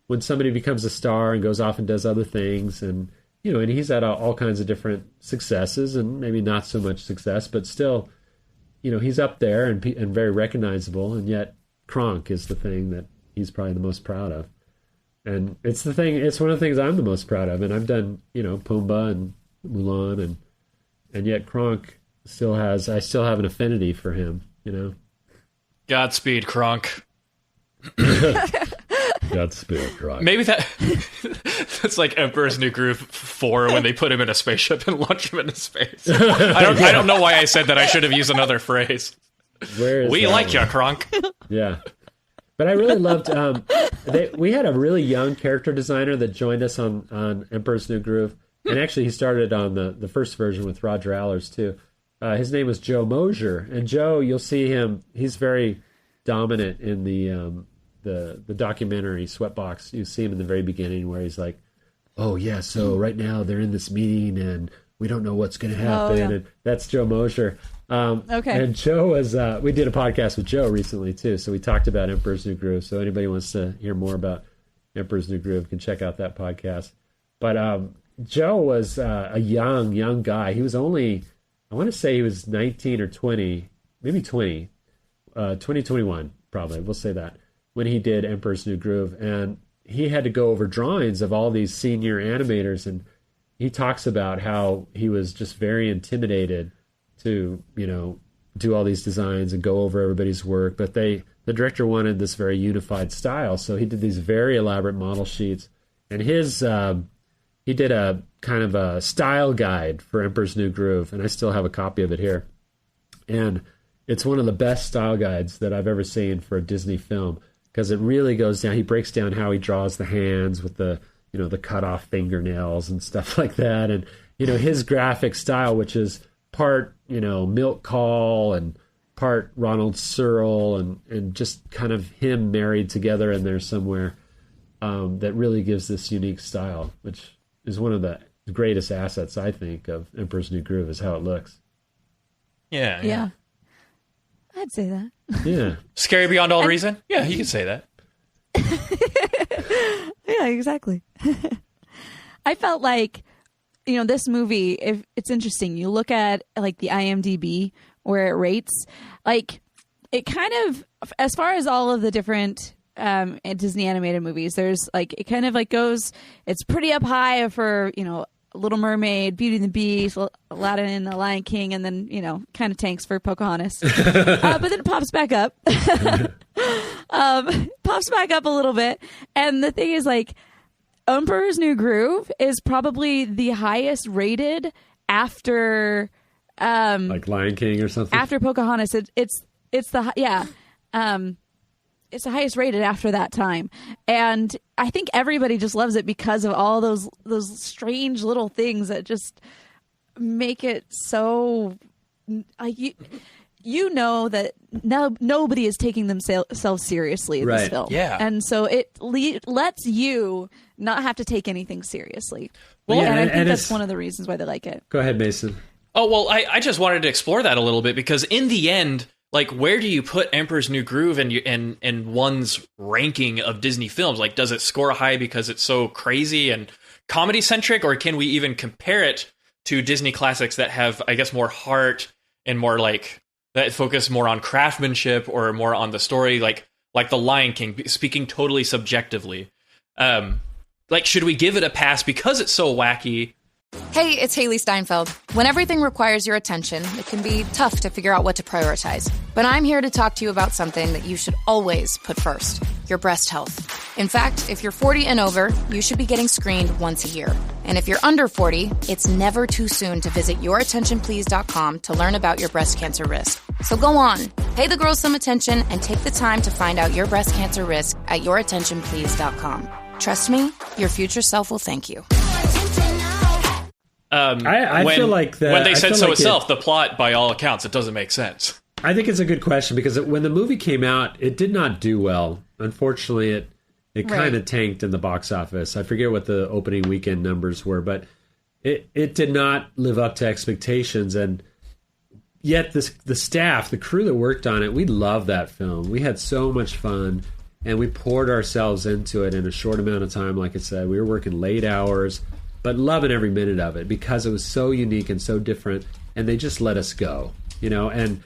When somebody becomes a star and goes off and does other things, and and he's had all kinds of different successes and maybe not so much success, but still, he's up there and very recognizable. And yet Kronk is the thing that he's probably the most proud of. And it's one of the things I'm the most proud of. And I've done, Pumbaa and Mulan and yet Kronk I still have an affinity for him, Godspeed, Kronk. Godspeed, Kronk. Maybe that's like Emperor's New Groove 4 when they put him in a spaceship and launch him into space. I don't know why I said that. I should have used another phrase. We like you, Kronk. Yeah. But I really loved, we had a really young character designer that joined us on Emperor's New Groove. And actually he started on the first version with Roger Allers too. His name was Joe Mosier. And Joe, you'll see him, he's very dominant in the documentary Sweatbox. You see him in the very beginning where he's like, oh yeah, so right now they're in this meeting and we don't know what's going to happen. Oh, yeah. And that's Joe Mosier. Okay. And Joe was, we did a podcast with Joe recently too. So we talked about Emperor's New Groove. So anybody wants to hear more about Emperor's New Groove can check out that podcast. But Joe was a young guy. He was only, I want to say he was 19 or 20, maybe 20, 2021 probably. We'll say that. When he did Emperor's New Groove, and he had to go over drawings of all these senior animators, and he talks about how he was just very intimidated to, do all these designs and go over everybody's work, but the director wanted this very unified style, so he did these very elaborate model sheets, and he did a kind of a style guide for Emperor's New Groove, and I still have a copy of it here, and it's one of the best style guides that I've ever seen for a Disney film. Because it really goes down. He breaks down how he draws the hands with the cut off fingernails and stuff like that, and his graphic style, which is part Milt Kahl and part Ronald Searle, and just kind of him married together in there somewhere. That really gives this unique style, which is one of the greatest assets I think of Emperor's New Groove is how it looks. Yeah. I'd say that. Yeah. Scary beyond all reason? Yeah, you can say that. Yeah, exactly. I felt like, this movie, if it's interesting, you look at like the IMDb where it rates, like it kind of, as far as all of the different Disney animated movies, there's like, it kind of like goes, it's pretty up high for, Little Mermaid, Beauty and the Beast, Aladdin and the Lion King, and then, kind of tanks for Pocahontas. But then it pops back up. Pops back up a little bit. And the thing is, like, Emperor's New Groove is probably the highest rated after... like Lion King or something? After Pocahontas. It's the... Yeah. It's the highest rated after that time. And I think everybody just loves it because of all those strange little things that just make it so... You know that nobody is taking themselves seriously in this film. Yeah. And so it lets you not have to take anything seriously. Well, and I think that's one of the reasons why they like it. Go ahead, Mason. Oh, well, I just wanted to explore that a little bit because in the end... Like, where do you put Emperor's New Groove in one's ranking of Disney films? Like, does it score high because it's so crazy and comedy-centric, or can we even compare it to Disney classics that have, I guess, more heart and more, like, that focus more on craftsmanship or more on the story, like The Lion King, speaking totally subjectively? Like, should we give it a pass because it's so wacky? Hey, it's Haley Steinfeld. When everything requires your attention, it can be tough to figure out what to prioritize. But I'm here to talk to you about something that you should always put first, your breast health. In fact, if you're 40 and over, you should be getting screened once a year. And if you're under 40, it's never too soon to visit yourattentionplease.com to learn about your breast cancer risk. So go on, pay the girls some attention and take the time to find out your breast cancer risk at yourattentionplease.com. Trust me, your future self will thank you. I feel like when they said so itself, the plot, by all accounts, it doesn't make sense. I think it's a good question because when the movie came out, it did not do well. Unfortunately, it kind of tanked in the box office. I forget what the opening weekend numbers were, but it did not live up to expectations. And yet the staff, the crew that worked on it, we loved that film. We had so much fun, and we poured ourselves into it in a short amount of time. Like I said, we were working late hours, but loving every minute of it because it was so unique and so different, and they just let us go. And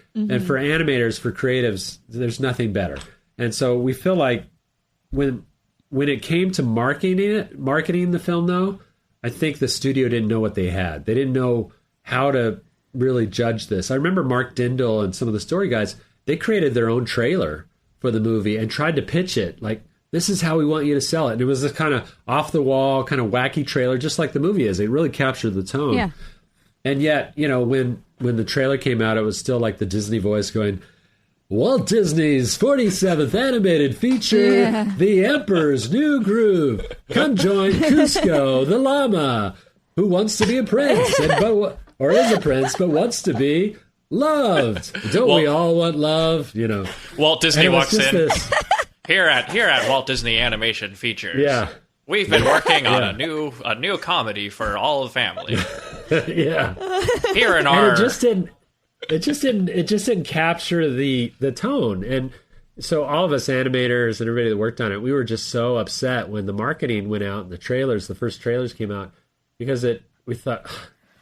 for animators, for creatives, there's nothing better. And so we feel like when it came to marketing the film, though, I think the studio didn't know what they had. They didn't know how to really judge this. I remember Mark Dindal and some of the story guys, they created their own trailer for the movie and tried to pitch it like, this is how we want you to sell it. And it was this kind of off-the-wall, kind of wacky trailer, just like the movie is. It really captured the tone. Yeah. And yet, when the trailer came out, it was still like the Disney voice going, Walt Disney's 47th animated feature, The Emperor's New Groove. Come join Cusco, the llama, who wants to be a prince, or is a prince, but wants to be loved. Don't we all want love? Walt Disney walks in. Here at Walt Disney Animation Features. Yeah. We've been working on a new comedy for all the family. Yeah. Here in our it just didn't capture the tone. And so all of us animators and everybody that worked on it, we were just so upset when the marketing went out and the first trailers came out, because we thought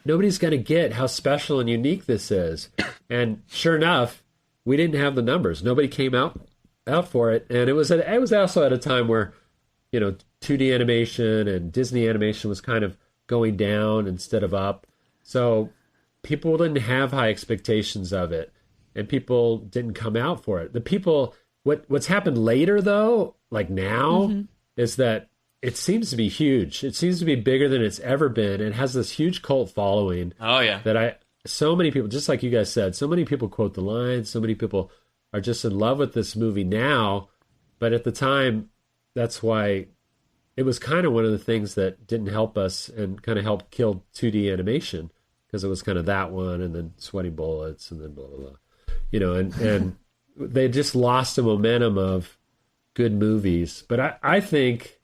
nobody's going to get how special and unique this is. And sure enough, we didn't have the numbers. Nobody came out for it. And it was also at a time where 2D animation and Disney animation was kind of going down instead of up. So people didn't have high expectations of it, and people didn't come out for it. What's happened later, though, like now, is that it seems to be huge. It seems to be bigger than it's ever been. It has this huge cult following. Oh, yeah. So many people, just like you guys said, so many people quote the lines. So many people are just in love with this movie now. But at the time, that's why it was kind of one of the things that didn't help us and kind of helped kill 2D animation, because it was kind of that one and then Sweating Bullets and then blah, blah, blah. And they just lost the momentum of good movies. But I think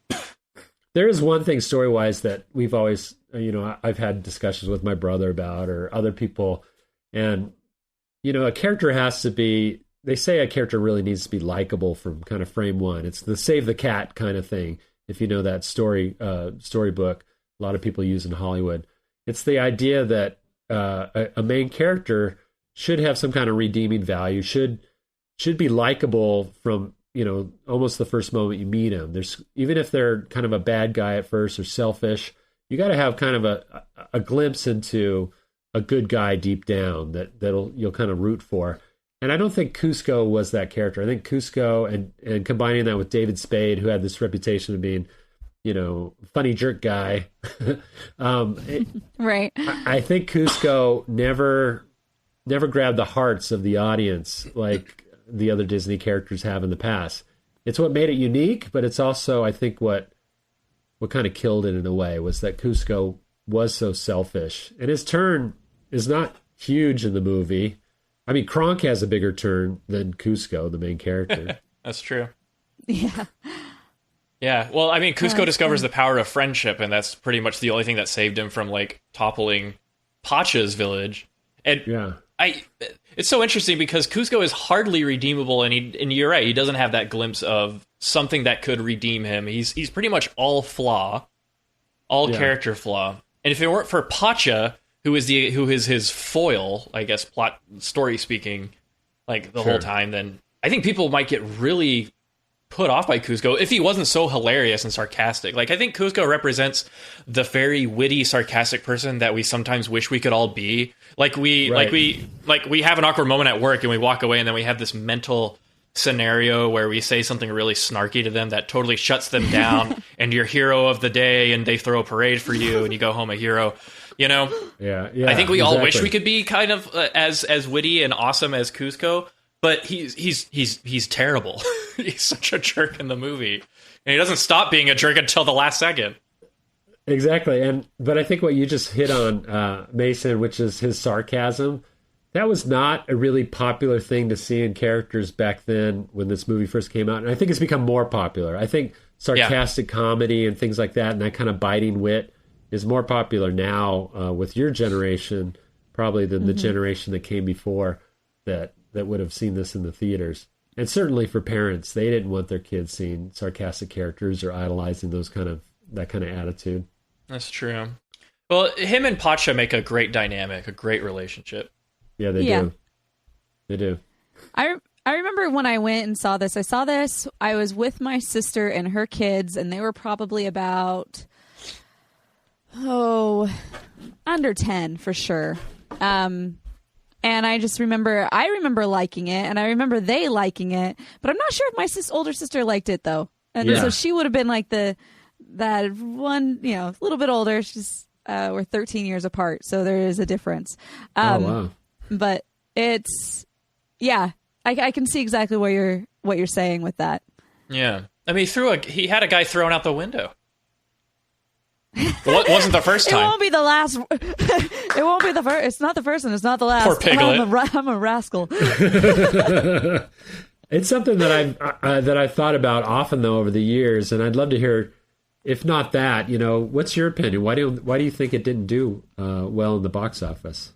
there is one thing story-wise that we've always, I've had discussions with my brother about, or other people. And, a character has to be, they say a character really needs to be likable from kind of frame one. It's the save the cat kind of thing. If you know that storybook, a lot of people use in Hollywood. It's the idea that a main character should have some kind of redeeming value, should be likable from almost the first moment you meet him. Even if they're kind of a bad guy at first or selfish, you got to have kind of a glimpse into a good guy deep down that you'll kind of root for. And I don't think Cusco was that character. I think Cusco, and combining that with David Spade, who had this reputation of being, funny jerk guy. Right. I think Cusco never grabbed the hearts of the audience like the other Disney characters have in the past. It's what made it unique, but it's also, I think, what kind of killed it in a way, was that Cusco was so selfish. And his turn is not huge in the movie. I mean, Kronk has a bigger turn than Cusco, the main character. That's true. Yeah. Yeah. Well, I mean, Cusco discovers the power of friendship, and that's pretty much the only thing that saved him from toppling Pacha's village. And it's so interesting because Cusco is hardly redeemable, and you're right, he doesn't have that glimpse of something that could redeem him. He's pretty much all flaw, all character flaw. And if it weren't for Pacha, who is his foil, I guess, plot story speaking, the whole time, then I think people might get really put off by Cusco if he wasn't so hilarious and sarcastic. I think Cusco represents the very witty, sarcastic person that we sometimes wish we could all be. We have an awkward moment at work and we walk away, and then we have this mental scenario where we say something really snarky to them that totally shuts them down, and you're hero of the day, and they throw a parade for you, and you go home a hero. Yeah. I think we all wish we could be kind of as witty and awesome as Cusco, but he's terrible. He's such a jerk in the movie, and he doesn't stop being a jerk until the last second. Exactly. But I think what you just hit on, Mason, which is his sarcasm, that was not a really popular thing to see in characters back then when this movie first came out. And I think it's become more popular. I think sarcastic comedy and things like that and that kind of biting wit is more popular now with your generation probably than the generation that came before that would have seen this in the theaters. And certainly for parents, they didn't want their kids seeing sarcastic characters or idolizing that kind of attitude. That's true. Well, him and Pacha make a great dynamic, a great relationship. Yeah, they do. They do. I remember when I went and saw this. I was with my sister and her kids, and they were probably about under 10 for sure. And I just remember liking it, and I remember they liking it, but I'm not sure if my older sister liked it though. And so she would have been like that one, a little bit older. She's we're 13 years apart, so there is a difference. Wow. But it's I can see exactly what you're saying with that. Yeah, I mean, he had a guy thrown out the window. Well, it wasn't the first time. It won't be the last. It won't be the first. It's not the first one. It's not the last. Poor Piglet. I'm a rascal. It's something that I've thought about often though over the years, and I'd love to hear, if not that, what's your opinion? Why do you think it didn't do well in the box office?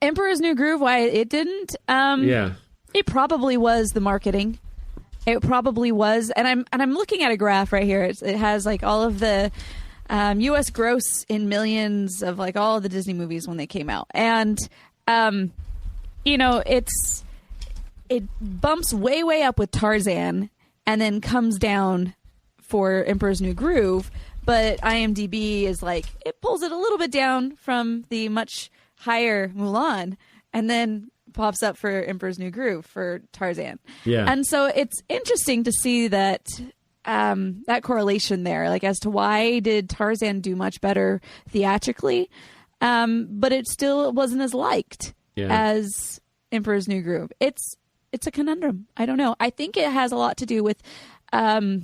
Emperor's New Groove. Why it didn't? It probably was the marketing. It probably was, and I'm looking at a graph right here. It has like all of the U.S. gross in millions of like all of the Disney movies when they came out, and it bumps way up with Tarzan, and then comes down for Emperor's New Groove. But IMDb is like it pulls it a little bit down from the much higher Mulan, and then pops up for Emperor's New Groove for Tarzan. Yeah. And so it's interesting to see that that correlation there, like as to why did Tarzan do much better theatrically, but it still wasn't as liked as Emperor's New Groove. It's a conundrum. I don't know. I think it has a lot to do with the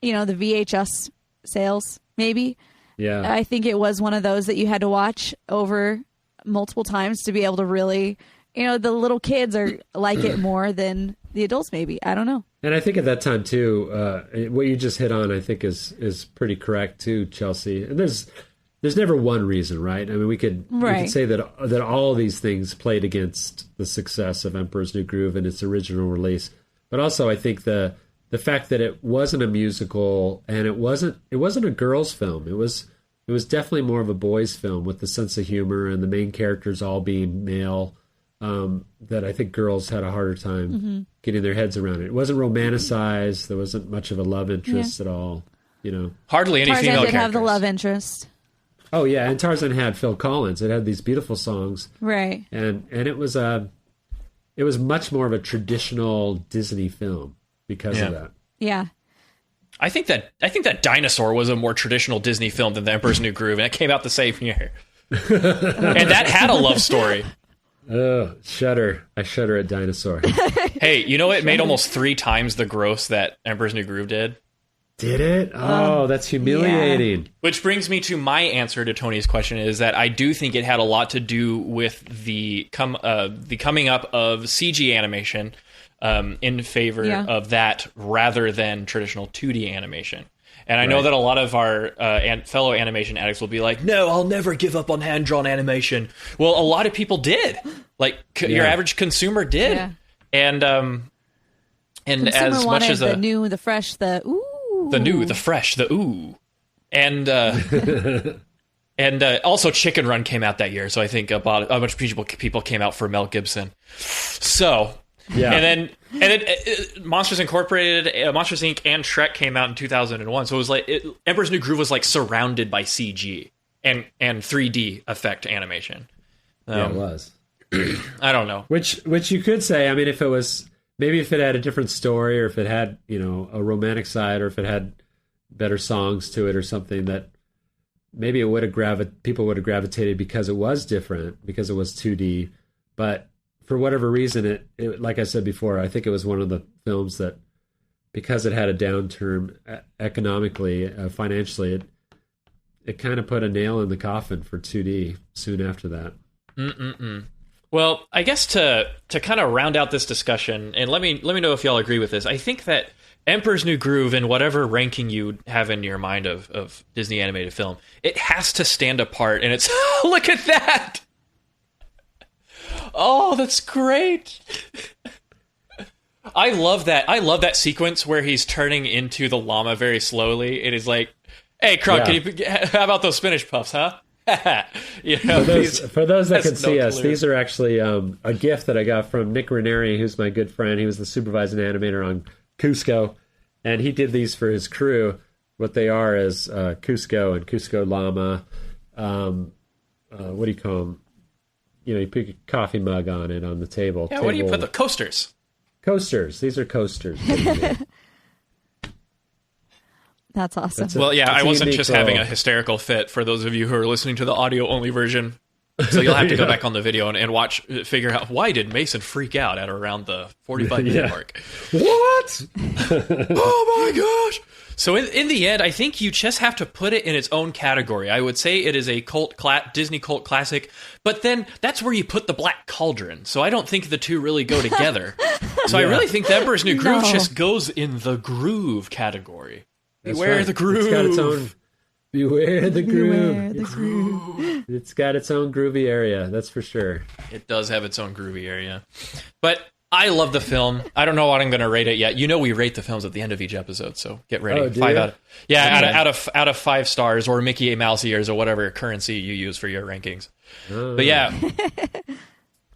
VHS sales, maybe. Yeah. I think it was one of those that you had to watch over multiple times to be able to really, the little kids are like it more than the adults, maybe. I don't know. And I think at that time too, what you just hit on, I think is pretty correct too, Chelsea. And there's never one reason, right? I mean, we could say that all of these things played against the success of Emperor's New Groove and its original release. But also, I think the fact that it wasn't a musical and it wasn't a girls' film. It was definitely more of a boys' film with the sense of humor and the main characters all being male. That I think girls had a harder time getting their heads around it. It wasn't romanticized. There wasn't much of a love interest at all. Hardly any Tarzan female did characters. have the love interest. Oh yeah, and Tarzan had Phil Collins. It had these beautiful songs, right? And it was much more of a traditional Disney film because of that. Yeah. I think that Dinosaur was a more traditional Disney film than The Emperor's New Groove, and it came out the same year. And that had a love story. Oh, shudder. I shudder at Dinosaur. Hey, it made almost 3 times the gross that Emperor's New Groove did. Did it? Oh, that's humiliating. Yeah. Which brings me to my answer to Tony's question, is that I do think it had a lot to do with the coming up of CG animation in favor of that rather than traditional 2D animation. And I know that a lot of our fellow animation addicts will be like, no, I'll never give up on hand-drawn animation. Well, a lot of people did. Like, your average consumer did. Yeah. And consumer as much as the new, the fresh, the ooh. The new, the fresh, the ooh. And and also Chicken Run came out that year, so I think a bunch of people came out for Mel Gibson. So... Yeah, and then Monsters Incorporated, Monsters Inc. and Shrek came out in 2001. So it was like Emperor's New Groove was like surrounded by CG and 3D effect animation. Yeah, it was. I don't know. Which you could say. I mean, if it had a different story, or if it had a romantic side, or if it had better songs to it, or something, that maybe it would have people would have gravitated because it was different, because it was 2D, but. For whatever reason, it like I said before, I think it was one of the films that because it had a downturn economically, financially, it kind of put a nail in the coffin for 2D soon after that. Well, I guess to kind of round out this discussion, and let me know if y'all agree with this. I think that Emperor's New Groove, in whatever ranking you have in your mind of Disney animated film, it has to stand apart. And it's look at that! Oh, that's great! I love that. I love that sequence where he's turning into the llama very slowly. It is like, hey, Kronk, how about those spinach puffs, huh? You know, for those that can see us, these are actually a gift that I got from Nick Ranieri, who's my good friend. He was the supervising animator on Cusco, and he did these for his crew. What they are is Cusco and Cusco Llama. What do you call them? You know, you put a coffee mug on it on the table. Yeah, what do you put the coasters? Coasters. These are coasters. That's awesome. Well, yeah, I wasn't just having a hysterical fit for those of you who are listening to the audio-only version. So you'll have to go back on the video and figure out why did Mason freak out at around the 45-minute mark. What? Oh my gosh! So in the end, I think you just have to put it in its own category. I would say it is a Disney cult classic, but then that's where you put the Black Cauldron. So I don't think the two really go together. So I really think The Emperor's New Groove just goes in the groove category. Beware the groove. It's got its own. Beware the groove. It's got its own groovy area. That's for sure. It does have its own groovy area. But I love the film. I don't know what I'm going to rate it yet. You know, we rate the films at the end of each episode, so get ready. Out of 5 stars, or Mickey Mouse ears, or whatever currency you use for your rankings. But yeah.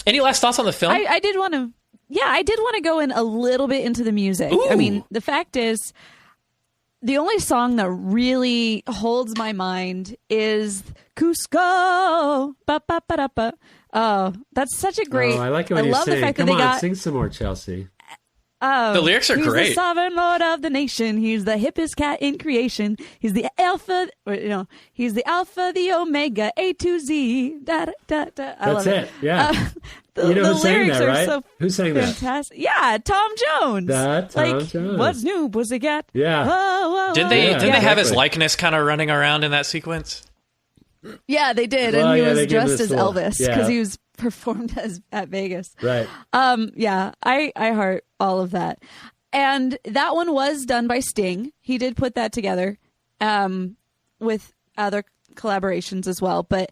Any last thoughts on the film? I did want to. Yeah, I did want to go in a little bit into the music. Ooh. I mean, the fact is, the only song that really holds my mind is Cusco. Ba, ba, ba, da, ba. Oh, that's such a great. Oh, I like it when you sing. The fact Come that on, they got, sing some more, Chelsea. The lyrics are he's great. He's the sovereign lord of the nation. He's the hippest cat in creation. He's the alpha. He's the alpha, the omega, A to Z. Da, da, da. I love it. Yeah. The who sang that, right? So who sang fantastic. Yeah, Tom Jones. Tom Jones. What's new, pussycat? Yeah. Whoa, Did they have his likeness kind of running around in that sequence? Yeah, they did, and he was dressed as Elvis because he was performed at Vegas. Right. Yeah, I heart all of that. And that one was done by Sting. He did put that together with other collaborations as well. But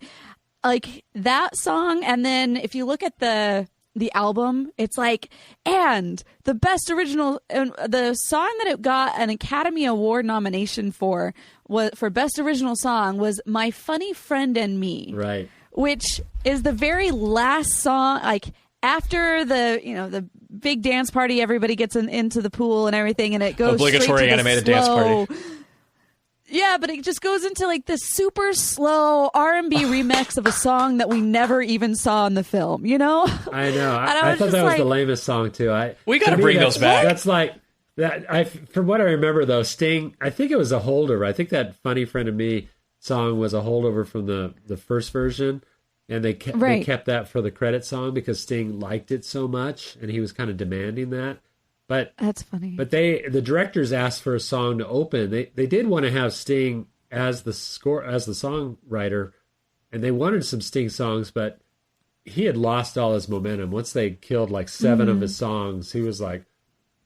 like that song, and then if you look at the album, it's like, and the best original, the song that it got an Academy Award nomination for Best Original Song was My Funny Friend and Me. Right. Which is the very last song, like after the big dance party, everybody gets into the pool and everything, and it goes obligatory straight to animated the dance slow, party. Yeah, but it just goes into like this super slow R&B remix of a song that we never even saw in the film. You know? I know. I thought that was the lamest song too. We got to bring those back. That's like that. From what I remember though, Sting. I think it was a holdover. I think that "Funny Friend of Me" song was a holdover from the first version, and they kept that for the credit song because Sting liked it so much, and he was kind of demanding that. But that's funny. But the directors asked for a song to open. They did want to have Sting as the songwriter, and they wanted some Sting songs, but he had lost all his momentum. Once they killed like 7 of his songs, he was like,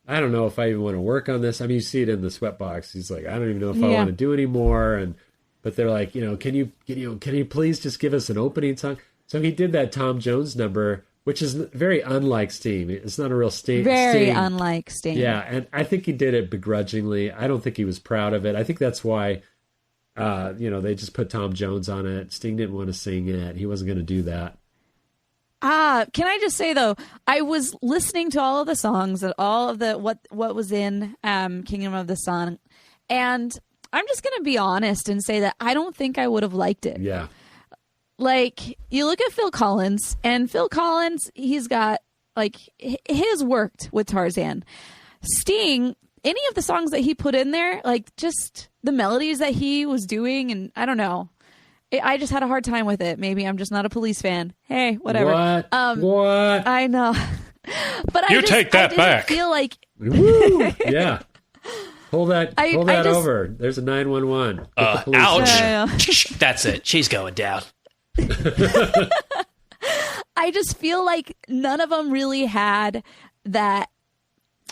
I don't know if I even want to work on this. I mean, you see it in the Sweatbox. He's like, I don't even know if I want to do anymore. But they're like, can you please just give us an opening song? So he did that Tom Jones number, which is very unlike Sting. It's not a real Sting. Very unlike Sting. Yeah, and I think he did it begrudgingly. I don't think he was proud of it. I think that's why, they just put Tom Jones on it. Sting didn't want to sing it. He wasn't going to do that. Can I just say though, I was listening to all of the songs and all of the what was in Kingdom of the Sun, and I'm just going to be honest and say that I don't think I would have liked it. Yeah. Like, you look at Phil Collins, and Phil Collins, he's got, like, his worked with Tarzan. Sting, any of the songs that he put in there, like, just the melodies that he was doing, and I don't know. I just had a hard time with it. Maybe I'm just not a Police fan. Hey, whatever. What? I know. But take that back. Feel like... Woo! Yeah. Pull that over. There's a 911. Ouch. That's it. She's going down. I just feel like none of them really had that.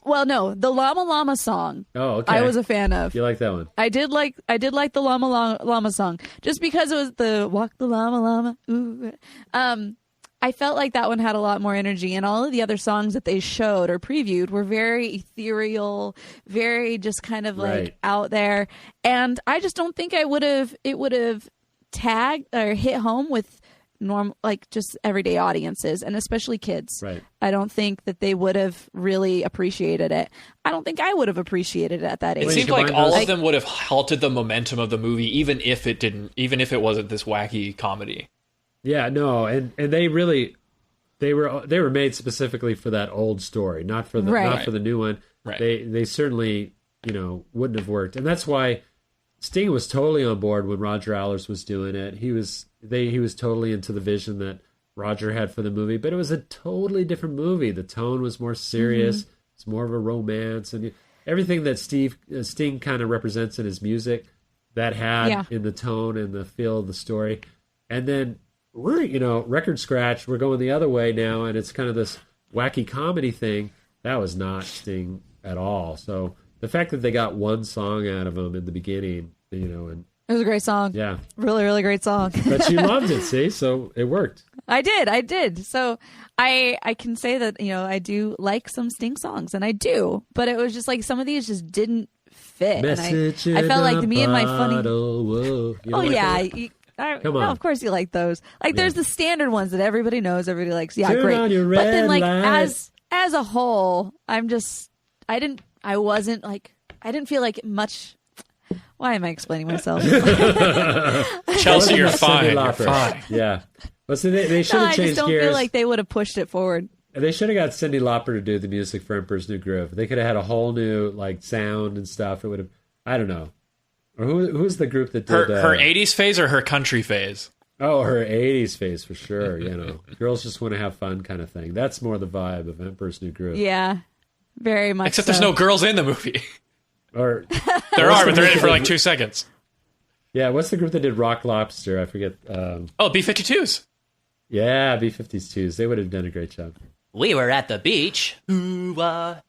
Well, no, the Llama Llama song. Oh, okay. I was a fan of. You like that one? I did like the Llama Llama song just because it was the Walk the Llama Llama. Ooh. I felt like that one had a lot more energy, and all of the other songs that they showed or previewed were very ethereal, very just kind of like out there. And I just don't think it would have tagged or hit home with normal, like just everyday audiences, and especially kids. Right. I don't think that they would have really appreciated it. I don't think I would have appreciated it at that age. It seemed like all of them would have halted the momentum of the movie, even if it wasn't this wacky comedy. Yeah, no, and they were made specifically for that old story, not for the new one. Right. They certainly, wouldn't have worked. And that's why Sting was totally on board when Roger Allers was doing it. He was totally into the vision that Roger had for the movie, but it was a totally different movie. The tone was more serious. Mm-hmm. It's more of a romance, and everything that Sting kind of represents in his music, that had in the tone and the feel of the story. And then we're, record scratch, we're going the other way now, and it's kind of this wacky comedy thing. That was not Sting at all. So the fact that they got one song out of him in the beginning, and it was a great song. Yeah. Really, really great song. But she loved it, see? So it worked. I did. So I can say that, I do like some Sting songs, and I do. But it was just like some of these just didn't fit. Message and I felt like me and my funny... Whoa. Come on. No, of course you like those. Like there's the standard ones that everybody knows, everybody likes. Yeah, Turn great. on your But then like light. as a whole, I didn't feel like much. Why am I explaining myself? Chelsea, you're fine. You're fine. Yeah. But so they should have changed gears. I just don't feel like they would have pushed it forward. They should have got Cyndi Lauper to do the music for Emperor's New Groove. They could have had a whole new sound and stuff. It would have. I don't know. Or who's the group that did her 80s phase or her country phase? Oh, her 80s phase for sure. Girls just want to have fun kind of thing. That's more the vibe of Emperor's New Groove. Yeah, very much. Except there's no girls in the movie. Or there are, but they're in it for like 2 seconds. Yeah, what's the group that did Rock Lobster? I forget. B-52s. Yeah, B-52s. They would have done a great job. We were at the beach.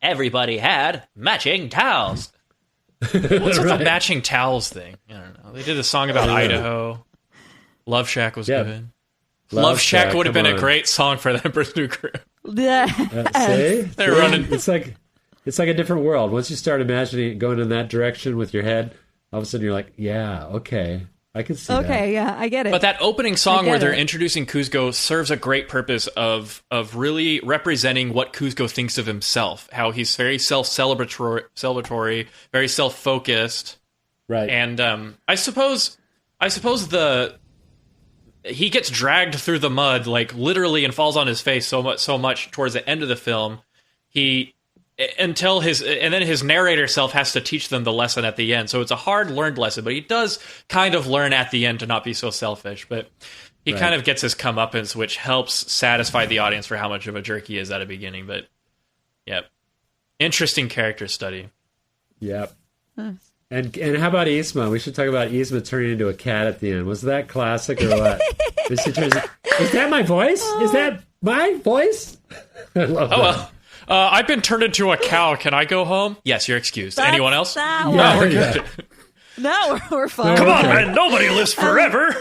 Everybody had matching towels. What's with the matching towels thing? I don't know. They did a song about Idaho. Love Shack was good. Love Shack would have been a great song for the Emperor's New Groove. Yeah. See? They're running. It's like a different world. Once you start imagining it going in that direction with your head, all of a sudden you're like, yeah, okay. I can see that. Okay, yeah, I get it. But that opening song where they're introducing Kuzco serves a great purpose of really representing what Kuzco thinks of himself. How he's very self-celebratory, very self-focused. Right. And I suppose he gets dragged through the mud, like literally, and falls on his face so much towards the end of the film. And then his narrator self has to teach them the lesson at the end. So it's a hard learned lesson, but he does kind of learn at the end to not be so selfish. But he kind of gets his comeuppance, which helps satisfy the audience for how much of a jerk he is at the beginning. But yeah, interesting character study. Yep. And how about Yzma? We should talk about Yzma turning into a cat at the end. Was that classic or what? Is that my voice? Is that my voice? I love that. Well. I've been turned into a cow. Can I go home? Yes, you're excused. Anyone else? No, we're good. No, we're fine. Come on, man. Nobody lives forever.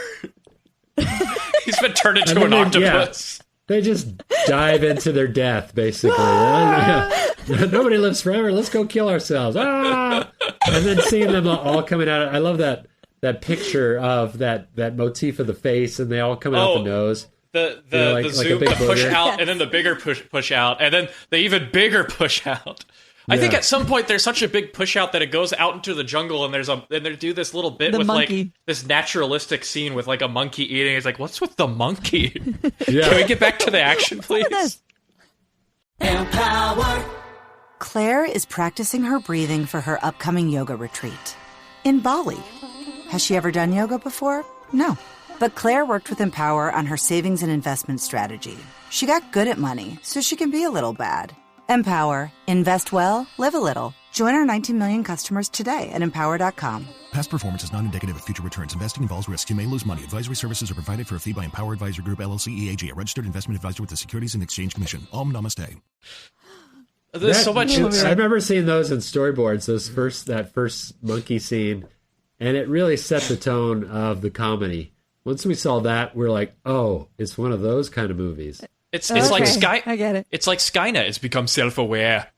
He's been turned into an octopus. They just dive into their death, basically. Nobody lives forever. Let's go kill ourselves. And then seeing them all coming out. I love that picture of that motif of the face, and they all come out the nose. The zoom, the push out, and then the bigger push out, and then the even bigger push out. I think at some point there's such a big push out that it goes out into the jungle, and they do this little bit with monkey. Like this naturalistic scene with like a monkey eating. It's like, what's with the monkey? Can we get back to the action, please? Empower. Claire is practicing her breathing for her upcoming yoga retreat in Bali. Has she ever done yoga before? No. But Claire worked with Empower on her savings and investment strategy. She got good at money, so she can be a little bad. Empower. Invest well, live a little. Join our 19 million customers today at Empower.com. Past performance is not indicative of future returns. Investing involves risk. You may lose money. Advisory services are provided for a fee by Empower Advisor Group, LLC, EAG, a registered investment advisor with the Securities and Exchange Commission. Om Namaste. There's so much. I remember seeing those in storyboards, that first monkey scene, and it really set the tone of the comedy. Once we saw that, we're like, oh, it's one of those kind of movies. It's like Sky. I get it. It's like Skynet has become self-aware.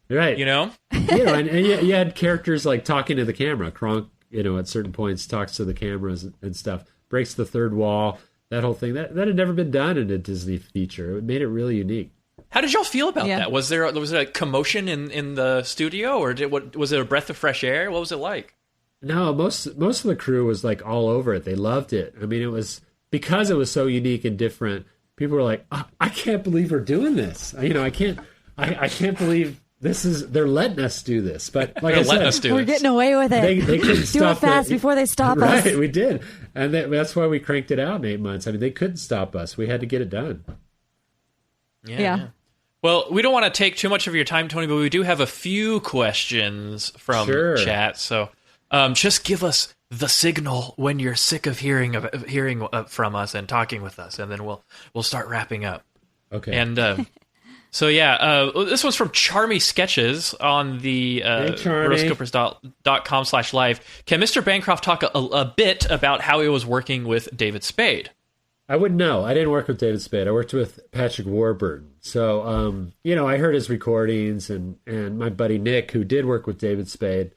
Right. You know? And you had characters like talking to the camera. Kronk, at certain points talks to the cameras and stuff, breaks the third wall, that whole thing. That had never been done in a Disney feature. It made it really unique. How did y'all feel about that? Was there a commotion in the studio, or was it a breath of fresh air? What was it like? No, most of the crew was like all over it. They loved it. I mean, it was because it was so unique and different. People were like, I can't believe we're doing this. I can't believe they're letting us do this. But like I said, we're getting away with it. They couldn't do it fast before they stop us. Right, we did. And that's why we cranked it out in 8 months. I mean, they couldn't stop us. We had to get it done. Yeah. Well, we don't want to take too much of your time, Tony, but we do have a few questions from chat. So just give us the signal when you're sick of hearing from us and talking with us, and then we'll start wrapping up. Okay. And so this one's from Charmy Sketches on the rotoscopers.com/live. Can Mr. Bancroft talk a bit about how he was working with David Spade? I wouldn't know. I didn't work with David Spade. I worked with Patrick Warburton. So, I heard his recordings, and my buddy Nick, who did work with David Spade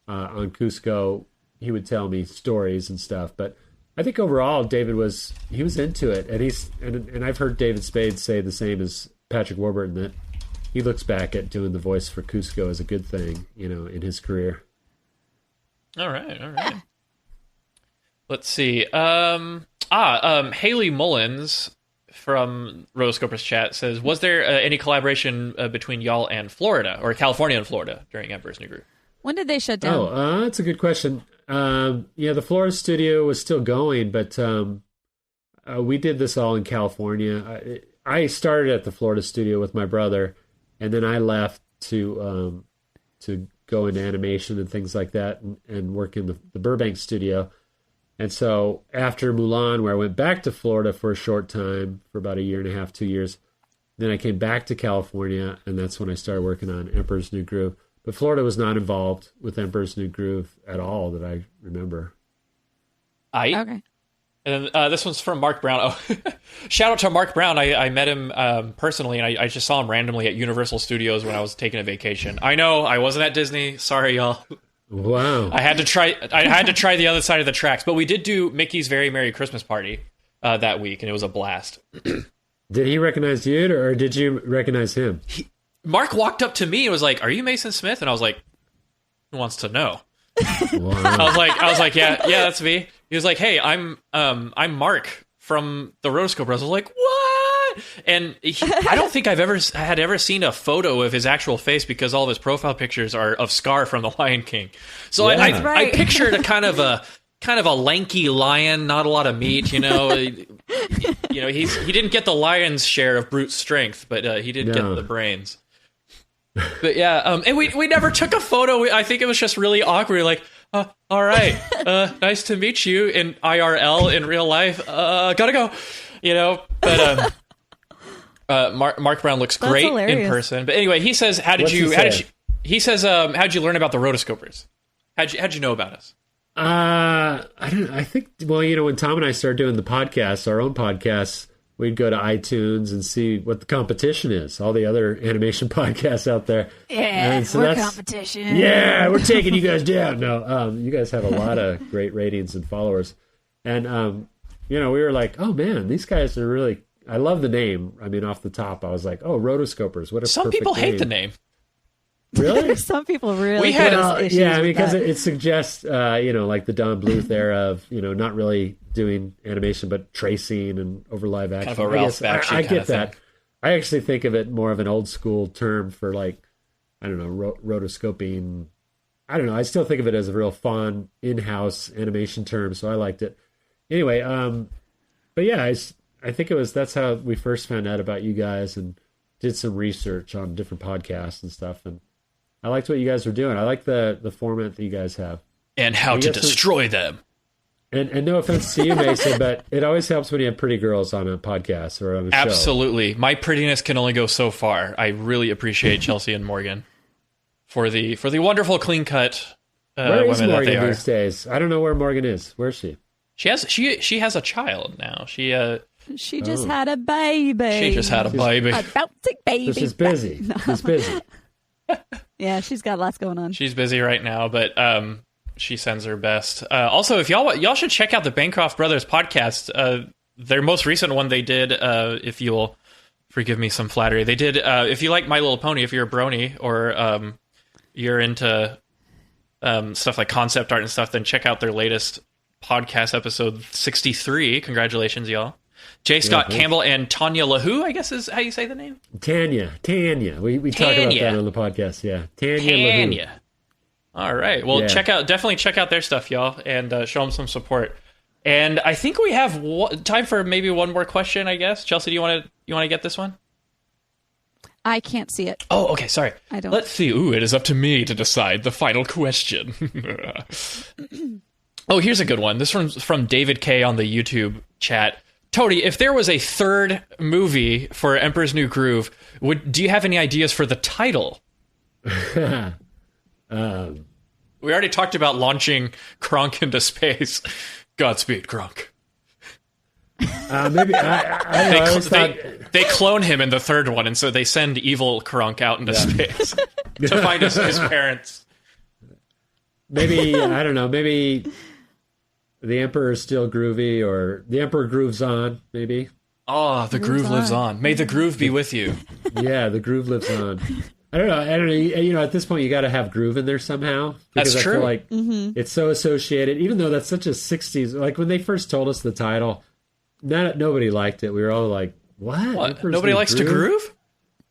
on Cusco, he would tell me stories and stuff. But I think overall, David was into it, and I've heard David Spade say the same as Patrick Warburton, that he looks back at doing the voice for Cusco as a good thing, in his career. All right. Let's see. Haley Mullins from Rotoscopers chat says, was there any collaboration between y'all and Florida, or California and Florida, during Emperor's New Groove? When did they shut down? Oh, that's a good question. The Florida studio was still going, but we did this all in California. I started at the Florida studio with my brother, and then I left to go into animation and things like that, and work in the Burbank studio. And so after Mulan, where I went back to Florida for a short time, for about 1.5 years, 2 years, then I came back to California, and that's when I started working on Emperor's New Groove. But Florida was not involved with Emperor's New Groove at all that I remember. Okay. And then this one's from Mark Brown. Oh, shout out to Mark Brown. I met him personally, and I just saw him randomly at Universal Studios when I was taking a vacation. I know, I wasn't at Disney. Sorry, y'all. Wow. I had to try the other side of the tracks, but we did do Mickey's Very Merry Christmas Party that week, and it was a blast. Did he recognize you, or did you recognize him? Mark walked up to me and was like, "Are you Mason Smith?" And I was like, "Who wants to know?" Wow. I was like, yeah, that's me. He was like, "Hey, I'm Mark from the Rotoscopers." I was like, "What?" And I don't think I've ever seen a photo of his actual face, because all of his profile pictures are of Scar from The Lion King. So I pictured a kind of a lanky lion, not a lot of meat. He didn't get the lion's share of brute strength, but he did get the brains. But yeah, and we never took a photo. I think it was just really awkward. Like, all right, nice to meet you in IRL, in real life. Gotta go. But Mark Brown looks great in person. But anyway, he says, how'd you learn about the Rotoscopers? How'd you know about us? I think, when Tom and I started doing the podcast, our own podcasts, we'd go to iTunes and see what the competition is, all the other animation podcasts out there. Yeah, and so we're competition. Yeah, we're taking you guys down. No, you guys have a lot of great ratings and followers. And, we were like, oh man, these guys are really, I love the name. I mean, off the top, I was like, oh, Rotoscopers, what a Some perfect people hate name. the name. Really? Some people really issues because it suggests, like the Don Bluth era of, not really doing animation, but tracing and over live action. Kind of a Ralph Bakshi I get that. I actually think of it more of an old school term for, like, I don't know, rotoscoping. I don't know. I still think of it as a real fun in-house animation term, so I liked it. Anyway, but yeah, I think that's how we first found out about you guys and did some research on different podcasts and stuff, and I liked what you guys were doing. I like the format that you guys have. And how to destroy them. And no offense to you, Mason, but it always helps when you have pretty girls on a podcast or on a show. Absolutely. My prettiness can only go so far. I really appreciate Chelsea and Morgan for the wonderful clean cut where is women that Morgan they are. these days? I don't know where Morgan is. Where is she? She has a child now. She just had a baby. She just had a baby. A bouncing baby. So she's busy. No. She's busy. Yeah, she's got lots going on. She's busy right now, but she sends her best. Also, if y'all should check out the Bancroft Brothers podcast. Their most recent one they did, if you'll forgive me some flattery, they did, if you like My Little Pony, if you're a brony, or you're into stuff like concept art and stuff, then check out their latest podcast, episode 63. Congratulations, y'all. J. Scott Campbell and Tanya LaHoo, I guess is how you say the name? Tanya. We talk about that on the podcast, yeah. Tanya. All right. Well, definitely check out their stuff, y'all, and show them some support. And I think we have time for maybe one more question, I guess. Chelsea, do you want to get this one? I can't see it. Oh, okay. Sorry. I don't. Let's see. Ooh, it is up to me to decide the final question. Oh, here's a good one. This one's from David K on the YouTube chat. Tony, if there was a third movie for Emperor's New Groove, do you have any ideas for the title? We already talked about launching Kronk into space. Godspeed, Kronk. Maybe they clone him in the third one, and so they send evil Kronk out into space to find his parents. Maybe, I don't know, maybe The Emperor is Still Groovy, or The Emperor Grooves On, maybe. Oh, the groove lives on. May the groove be with you. Yeah, the groove lives on. I don't know. You know, at this point, you got to have groove in there somehow. Because That's true. I feel like it's so associated, even though that's such a 60s. Like, when they first told us the title, nobody liked it. We were all like, what? Nobody likes to groove?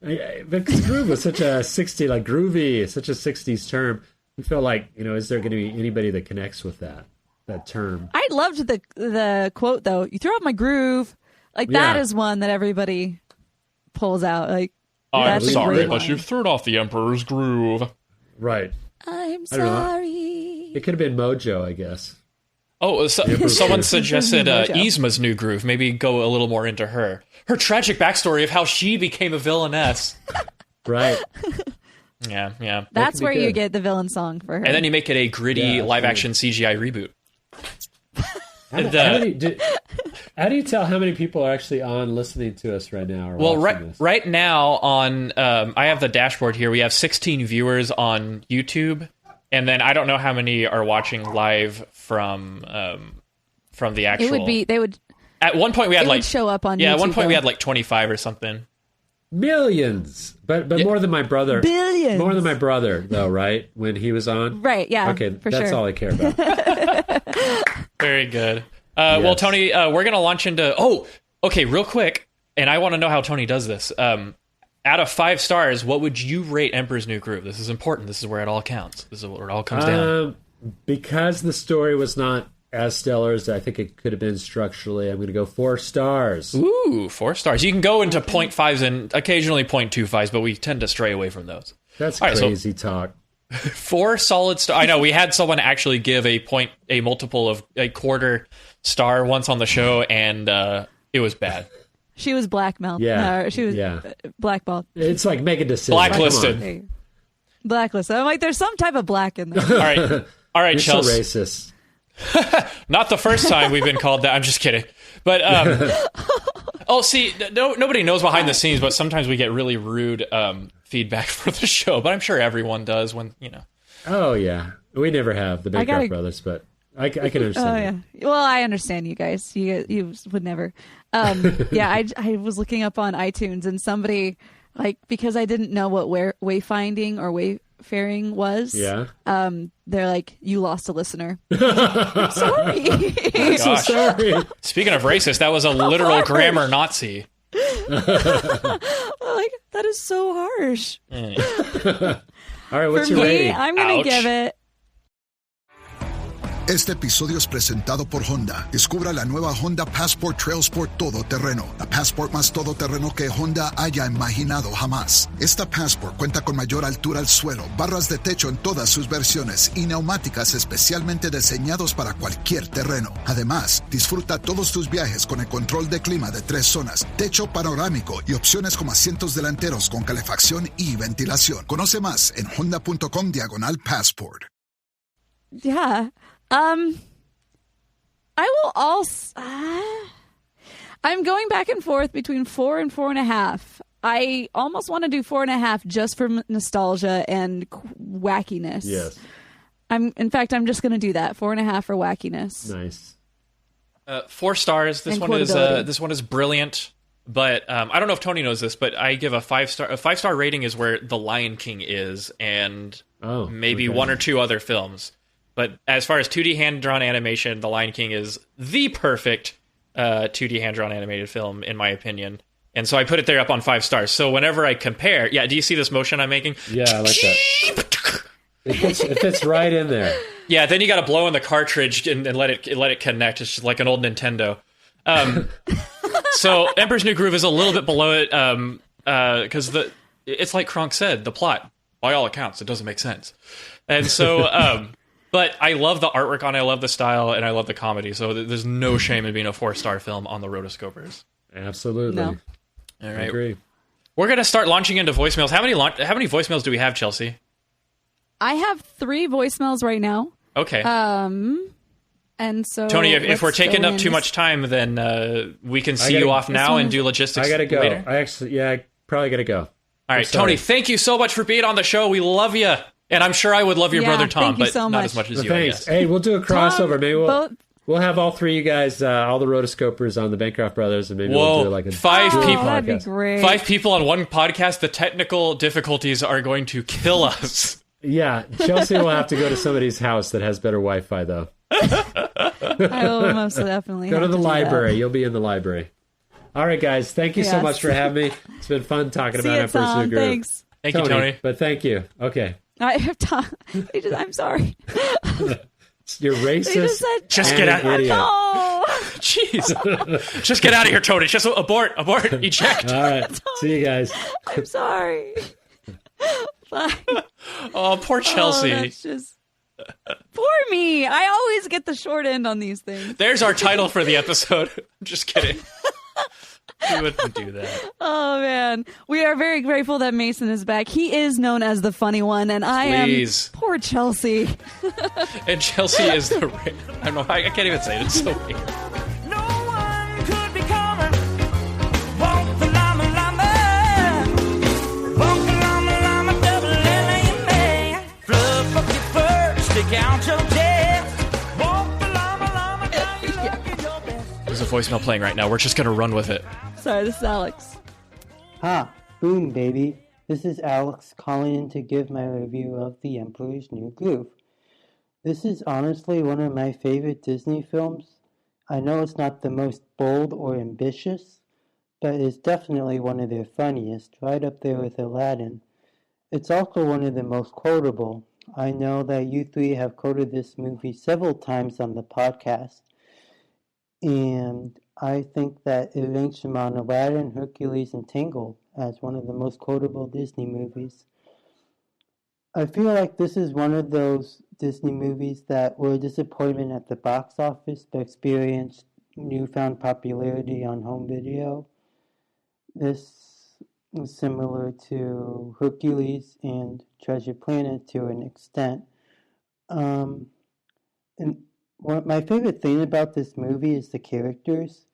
Because groove was such a 60s, like groovy, such a 60s term. We felt like, you know, is there going to be anybody that connects with that term? I loved the quote, though. You throw out my groove. Like, that is one that everybody pulls out. Like, I'm sorry, but you've thrown off the Emperor's groove. Right. I'm sorry. It could have been Mojo, I guess. Oh, someone suggested Yzma's new groove. Maybe go a little more into her tragic backstory of how she became a villainess. Right. Yeah. That's where you get the villain song for her. And then you make it a gritty live-action CGI reboot. How do you tell how many people are actually on listening to us right now? Well, right now on I have the dashboard here. We have 16 viewers on YouTube, and then I don't know how many are watching live from the actual. It would be they would. At one point we had like show up on YouTube, at one point we had like 25 or something. Millions, but more than my brother. Billions. More than my brother, though, right? When he was on, right? Yeah. Okay, that's all I care about. Very good. Well, Tony, we're going to launch into... Oh, okay, real quick, and I want to know how Tony does this. Out of 5 stars, what would you rate Emperor's New Groove? This is important. This is where it all counts. This is where it all comes down. Because the story was not as stellar as I think it could have been structurally, I'm going to go 4 stars. Ooh, 4 stars. You can go into 0.5s and occasionally 0.25s, but we tend to stray away from those. That's crazy talk. 4 solid stars. I know, we had someone actually give a multiple of a quarter star once on the show, and it was bad. She was blackmailed. Yeah. She was blackballed. It's like make a decision. Blacklisted. Blacklisted. I'm like, there's some type of black in there. All right, You're Chelsea. so racist. Not the first time we've been called that. I'm just kidding. But, see, nobody knows behind the scenes, but sometimes we get really rude feedback for the show. But I'm sure everyone does when, you know. Oh, yeah. We never have, the Bancroft brothers, but I can understand. Oh, yeah. Well, I understand you guys. You would never. I was looking up on iTunes, and somebody, like, because I didn't know what wayfinding or wayfaring was. Yeah. They're like, you lost a listener. I'm sorry. I'm so sorry. Speaking of racist, that was a literal grammar Nazi. Like, that is so harsh. All right, what's For your me, rating? I'm going to give it. Este episodio es presentado por Honda. Descubra la nueva Honda Passport Trail Sport todoterreno. La Passport más todoterreno que Honda haya imaginado jamás. Esta Passport cuenta con mayor altura al suelo, barras de techo en todas sus versiones y neumáticas especialmente diseñados para cualquier terreno. Además, disfruta todos tus viajes con el control de clima de 3 zonas, techo panorámico y opciones como asientos delanteros con calefacción y ventilación. Conoce más en honda.com/passport. Yeah. I will also. I'm going back and forth between 4 and 4.5. I almost want to do 4.5 just for nostalgia and wackiness. Yes. In fact, I'm just going to do that. 4.5 for wackiness. Nice. 4 stars. This one is brilliant. But I don't know if Tony knows this, but I give a 5-star. A 5-star rating is where The Lion King is, and maybe one or two other films. But as far as 2D hand-drawn animation, The Lion King is the perfect 2D hand-drawn animated film, in my opinion. And so I put it there up on 5 stars. So whenever I compare... Yeah, do you see this motion I'm making? Yeah, I like that. It fits right in there. Yeah, then you got to blow in the cartridge and let it connect. It's just like an old Nintendo. So Emperor's New Groove is a little bit below it because it's like Kronk said, the plot, by all accounts, it doesn't make sense. And so... But I love the artwork on it, I love the style, and I love the comedy. So there's no shame in being a 4-star film on the Rotoscopers. Absolutely. No. All right. I agree. We're going to start launching into voicemails. How many voicemails do we have, Chelsea? I have 3 voicemails right now. Okay. And so Tony, if we're taking up too much time, then we can see you off now and do logistics I got to go. later. I probably got to go. All right, Tony, thank you so much for being on the show. We love you. And I'm sure I would love your brother Tom, but not as much as you, thanks. I guess. Hey, we'll do a crossover. Tom, maybe we'll have all 3 of you guys, all the Rotoscopers on the Bancroft Brothers, and maybe we'll do like a 5 people. That'd be great. 5 people on one podcast. The technical difficulties are going to kill us. Yeah, Chelsea will have to go to somebody's house that has better Wi-Fi, though. I will most definitely go to the library. That. You'll be in the library. All right, guys. Thank you so much for having me. It's been fun talking about Emperor's New Groove. Thanks. Thank you, Tony. But thank you. Okay. I have time. I'm sorry. You're racist. Just get out. No. Jeez. Just get out of here, Tony. Just abort, eject. All right. See you guys. I'm sorry. Bye. Oh, poor Chelsea. That's just... Poor me. I always get the short end on these things. There's our title for the episode. I'm just kidding. We wouldn't do that. Oh, man. We are very grateful that Mason is back. He is known as the funny one, and I am poor Chelsea. And Chelsea is the... I don't know. I can't even say it. It's so weird. No one could be coming. Walk the llama llama. Walk the llama llama, double L-A-M-A. Fluff up your fur, stick out your chest. Walk the llama llama, now you're looking your best. There's a voicemail playing right now. We're just going to run with it. Sorry, this is Alex. Ha! Boom, baby. This is Alex calling in to give my review of The Emperor's New Groove. This is honestly one of my favorite Disney films. I know it's not the most bold or ambitious, but it's definitely one of their funniest, right up there with Aladdin. It's also one of the most quotable. I know that you 3 have quoted this movie several times on the podcast, and I think that it ranks among Aladdin, Hercules, and Tangled as one of the most quotable Disney movies. I feel like this is one of those Disney movies that were a disappointment at the box office but experienced newfound popularity on home video. This is similar to Hercules and Treasure Planet to an extent. And my favorite thing about this movie is the characters.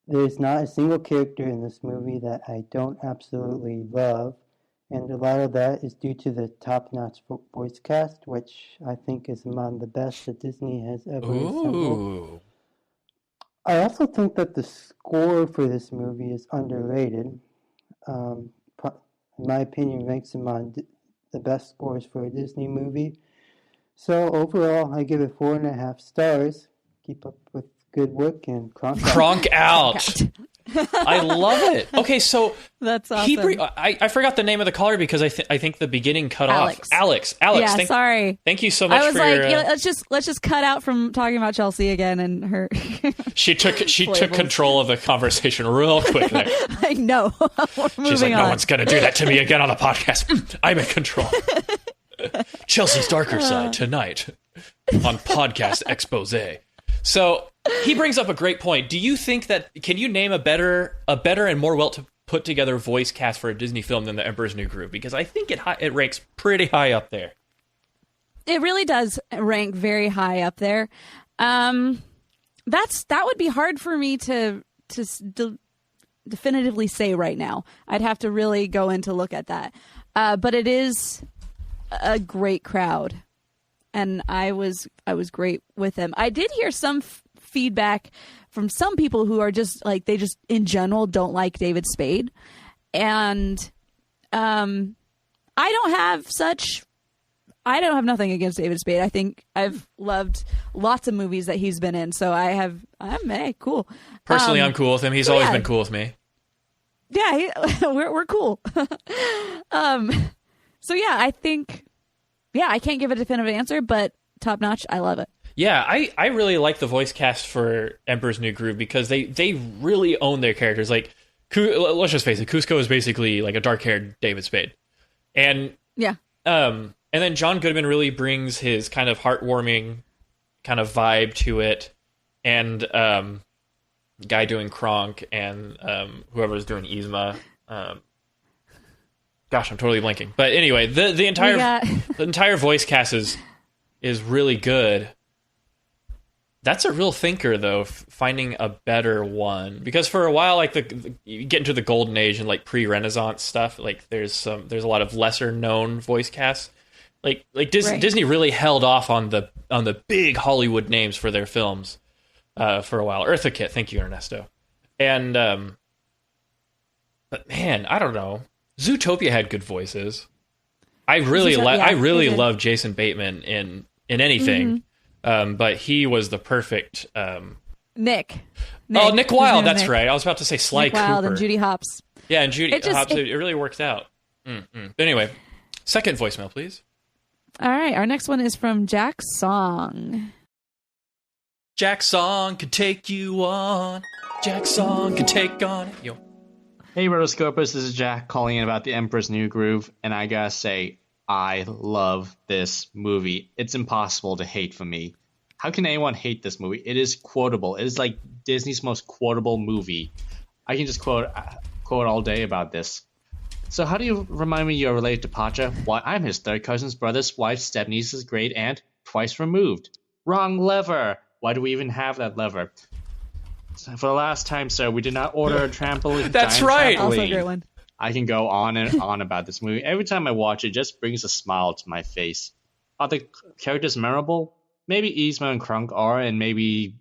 There's not a single character in this movie that I don't absolutely love, and a lot of that is due to the top-notch voice cast, which I think is among the best that Disney has ever assembled. I also think that the score for this movie is underrated. In my opinion, ranks among the best scores for a Disney movie. So overall, I give it 4.5 stars. Keep up with good work, and Kronk out. Kronk out. I love it. Okay, so that's awesome. I forgot the name of the caller because I think the beginning cut off. Alex. Yeah, sorry. Thank you so much. I was for like, your, let's just cut out from talking about Chelsea again and her. She took control of the conversation real quick there. Like, no. She's like, no one's gonna do that to me again on the podcast. I'm in control. Chelsea's darker side tonight on podcast expose. So he brings up a great point. Do you think that can you name a better and more well put together voice cast for a Disney film than The Emperor's New Groove? Because I think it ranks pretty high up there. It really does rank very high up there. That would be hard for me to definitively say right now. I'd have to really go in to look at that. But it is a great crowd, and I was great with them. I did hear some feedback from some people who are just like, they just in general don't like David Spade, and I don't have nothing against David Spade. I think I've loved lots of movies that he's been in, so I'm cool. Personally, I'm cool with him. He's always been cool with me. Yeah, we're cool. So yeah, I think, I can't give a definitive answer, but top notch. I love it. Yeah, I really like the voice cast for Emperor's New Groove because they really own their characters. Like, let's just face it, Kuzco is basically like a dark-haired David Spade, and and then John Goodman really brings his kind of heartwarming kind of vibe to it, and guy doing Kronk and whoever's doing Yzma. Gosh, I'm totally blanking. But anyway, the entire voice cast is really good. That's a real thinker, though, finding a better one, because for a while, like you get into the golden age and like pre-Renaissance stuff. Like there's a lot of lesser known voice casts. Like Disney really held off on the big Hollywood names for their films for a while. Eartha Kitt, thank you, Ernesto. And but man, I don't know. Zootopia had good voices. I really love Jason Bateman in anything, but he was the perfect Nick. Oh, Nick Wilde. That's Nick. Right. I was about to say Sly Cooper. Wilde and Judy Hopps. Yeah, and Judy Hopps. It really worked out. But anyway, second voicemail, please. All right, our next one is from Jack Song. Jack Song could take you on. Jack Song could take on you. Hey, Rotoscopers, this is Jack calling in about The Emperor's New Groove, and I gotta say, I love this movie. It's impossible to hate for me. How can anyone hate this movie? It is quotable. It is like Disney's most quotable movie. I can just quote all day about this. So how do you remind me you're related to Pacha? Why, I'm his third cousin's brother's wife's stepniece's great aunt, twice removed. Wrong lever. Why do we even have that lever? For the last time, sir, we did not order a trampoline. That's right. Trampoline. Also a great one. I can go on and on about this movie. Every time I watch it, just brings a smile to my face. Are the characters memorable? Maybe Yzma and Kronk are, and maybe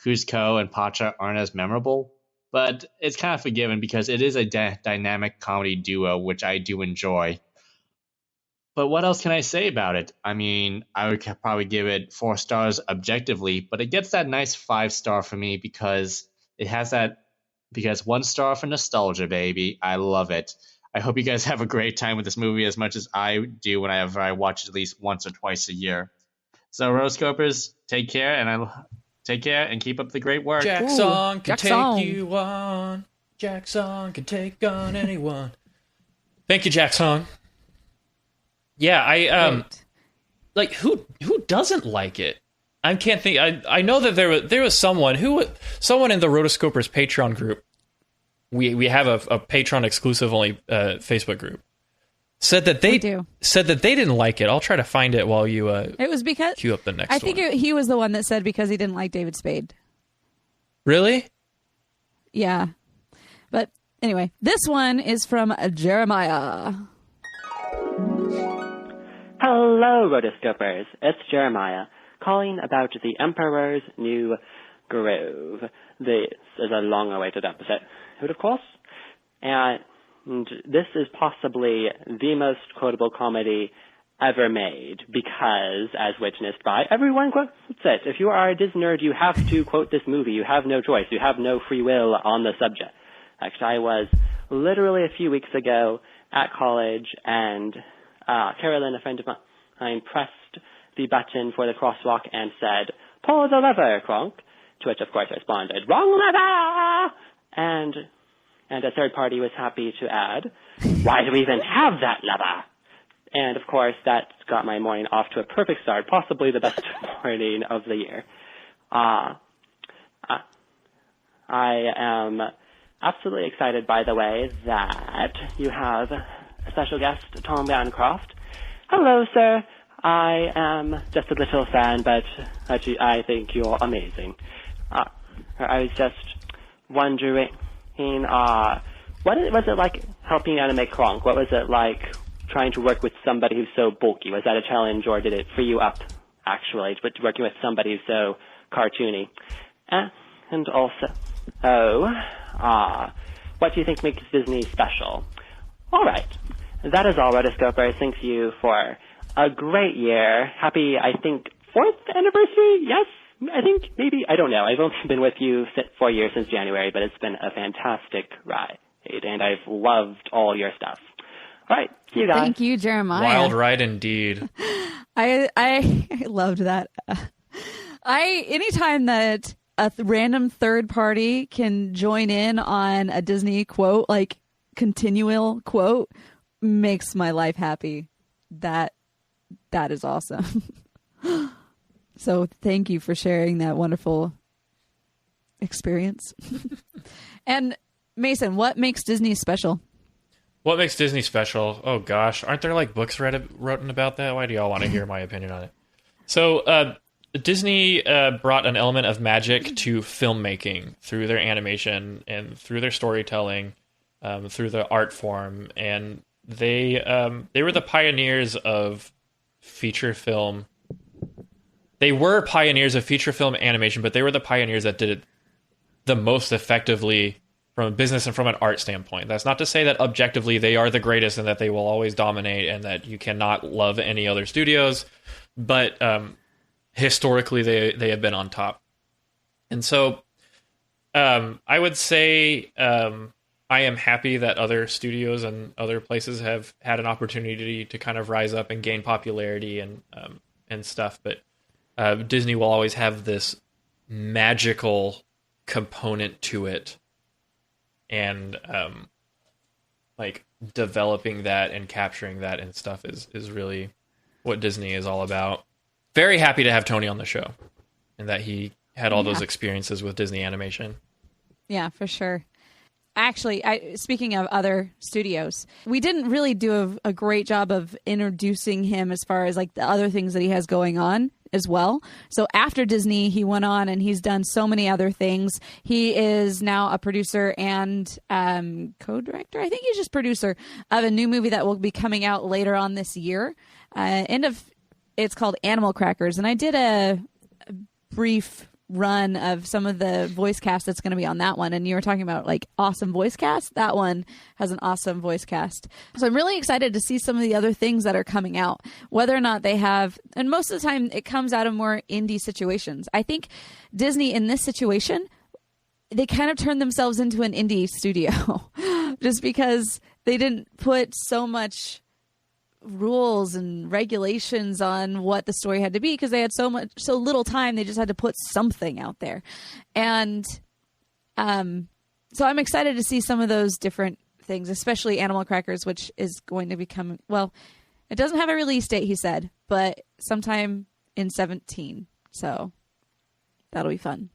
Kuzco and Pacha aren't as memorable. But it's kind of forgiven because it is a dynamic comedy duo, which I do enjoy. But what else can I say about it? I mean, I would probably give it 4 stars objectively, but it gets that nice 5-star for me because it has that, because 1 star for nostalgia, baby. I love it. I hope you guys have a great time with this movie as much as I do whenever I watch it at least once or twice a year. So, Rotoscopers, take care and keep up the great work. Jack Song can take you on. Jack Song can take on anyone. Thank you, Jack Song. Yeah, I like who doesn't like it? I can't think. I know that there was someone in the Rotoscopers Patreon group. We have a Patreon exclusive only Facebook group. Said that they didn't like it. I'll try to find it while you. It was because queue up the next. I think he was the one that said because he didn't like David Spade. Really? Yeah, but anyway, this one is from Jeremiah. Hello, Rotoscopers. It's Jeremiah, calling about The Emperor's New Groove. This is a long-awaited episode, of course. And this is possibly the most quotable comedy ever made, because, as witnessed by everyone quotes it. If you are a Disney nerd, you have to quote this movie. You have no choice. You have no free will on the subject. Actually, I was literally a few weeks ago at college, and Carolyn, a friend of mine, pressed the button for the crosswalk and said, "Pull the lever, Kronk." To which, of course, I responded, "Wrong lever!" And a third party was happy to add, "Why do we even have that lever?" And, of course, that got my morning off to a perfect start, possibly the best morning of the year. I am absolutely excited, by the way, that you have a special guest, Tom Bancroft. Hello, sir. I am just a little fan, but actually, I think you're amazing. I was just wondering, what was it like helping animate Kronk? What was it like trying to work with somebody who's so bulky? Was that a challenge, or did it free you up, actually, working with somebody who's so cartoony? And also, what do you think makes Disney special? All right. That is all, Rotoscopers. Thank you for a great year. Happy, I think, 4th anniversary? Yes? I think, maybe, I don't know. I've only been with you 4 years since January, but it's been a fantastic ride, and I've loved all your stuff. All right, see you guys. Thank you, Jeremiah. Wild ride indeed. I loved that. Anytime that a random third party can join in on a Disney quote, like continual quote, makes my life happy. That is awesome. So thank you for sharing that wonderful experience. And Mason, what makes Disney special? What makes Disney special? Oh gosh, aren't there like books written about that? Why do y'all want to hear my opinion on it? So Disney brought an element of magic to filmmaking through their animation and through their storytelling, through the art form, and they were the pioneers of feature film. They were pioneers of feature film animation, but they were the pioneers that did it the most effectively from a business and from an art standpoint. That's not to say that objectively they are the greatest and that they will always dominate and that you cannot love any other studios, but historically they have been on top. And so I would say I am happy that other studios and other places have had an opportunity to kind of rise up and gain popularity and stuff, but Disney will always have this magical component to it, and like developing that and capturing that and stuff is really what Disney is all about. Very happy to have Tony on the show and that he had all those experiences with Disney animation. Yeah, for sure. Actually, speaking of other studios, we didn't really do a great job of introducing him as far as like the other things that he has going on as well. So after Disney, he went on and he's done so many other things. He is now a producer and co-director. I think he's just producer of a new movie that will be coming out later on this year. It's called Animal Crackers. And I did a brief run of some of the voice cast that's going to be on that one, and you were talking about like awesome voice cast. That one has an awesome voice cast, so I'm really excited to see some of the other things that are coming out, whether or not they have, and most of the time it comes out of more indie situations. I think Disney in this situation, they kind of turned themselves into an indie studio just because they didn't put so much rules and regulations on what the story had to be because they had so little time. They just had to put something out there. And so I'm excited to see some of those different things, especially Animal Crackers, which is going to be coming. Well, it doesn't have a release date, he said, but sometime in 2017. So that'll be fun.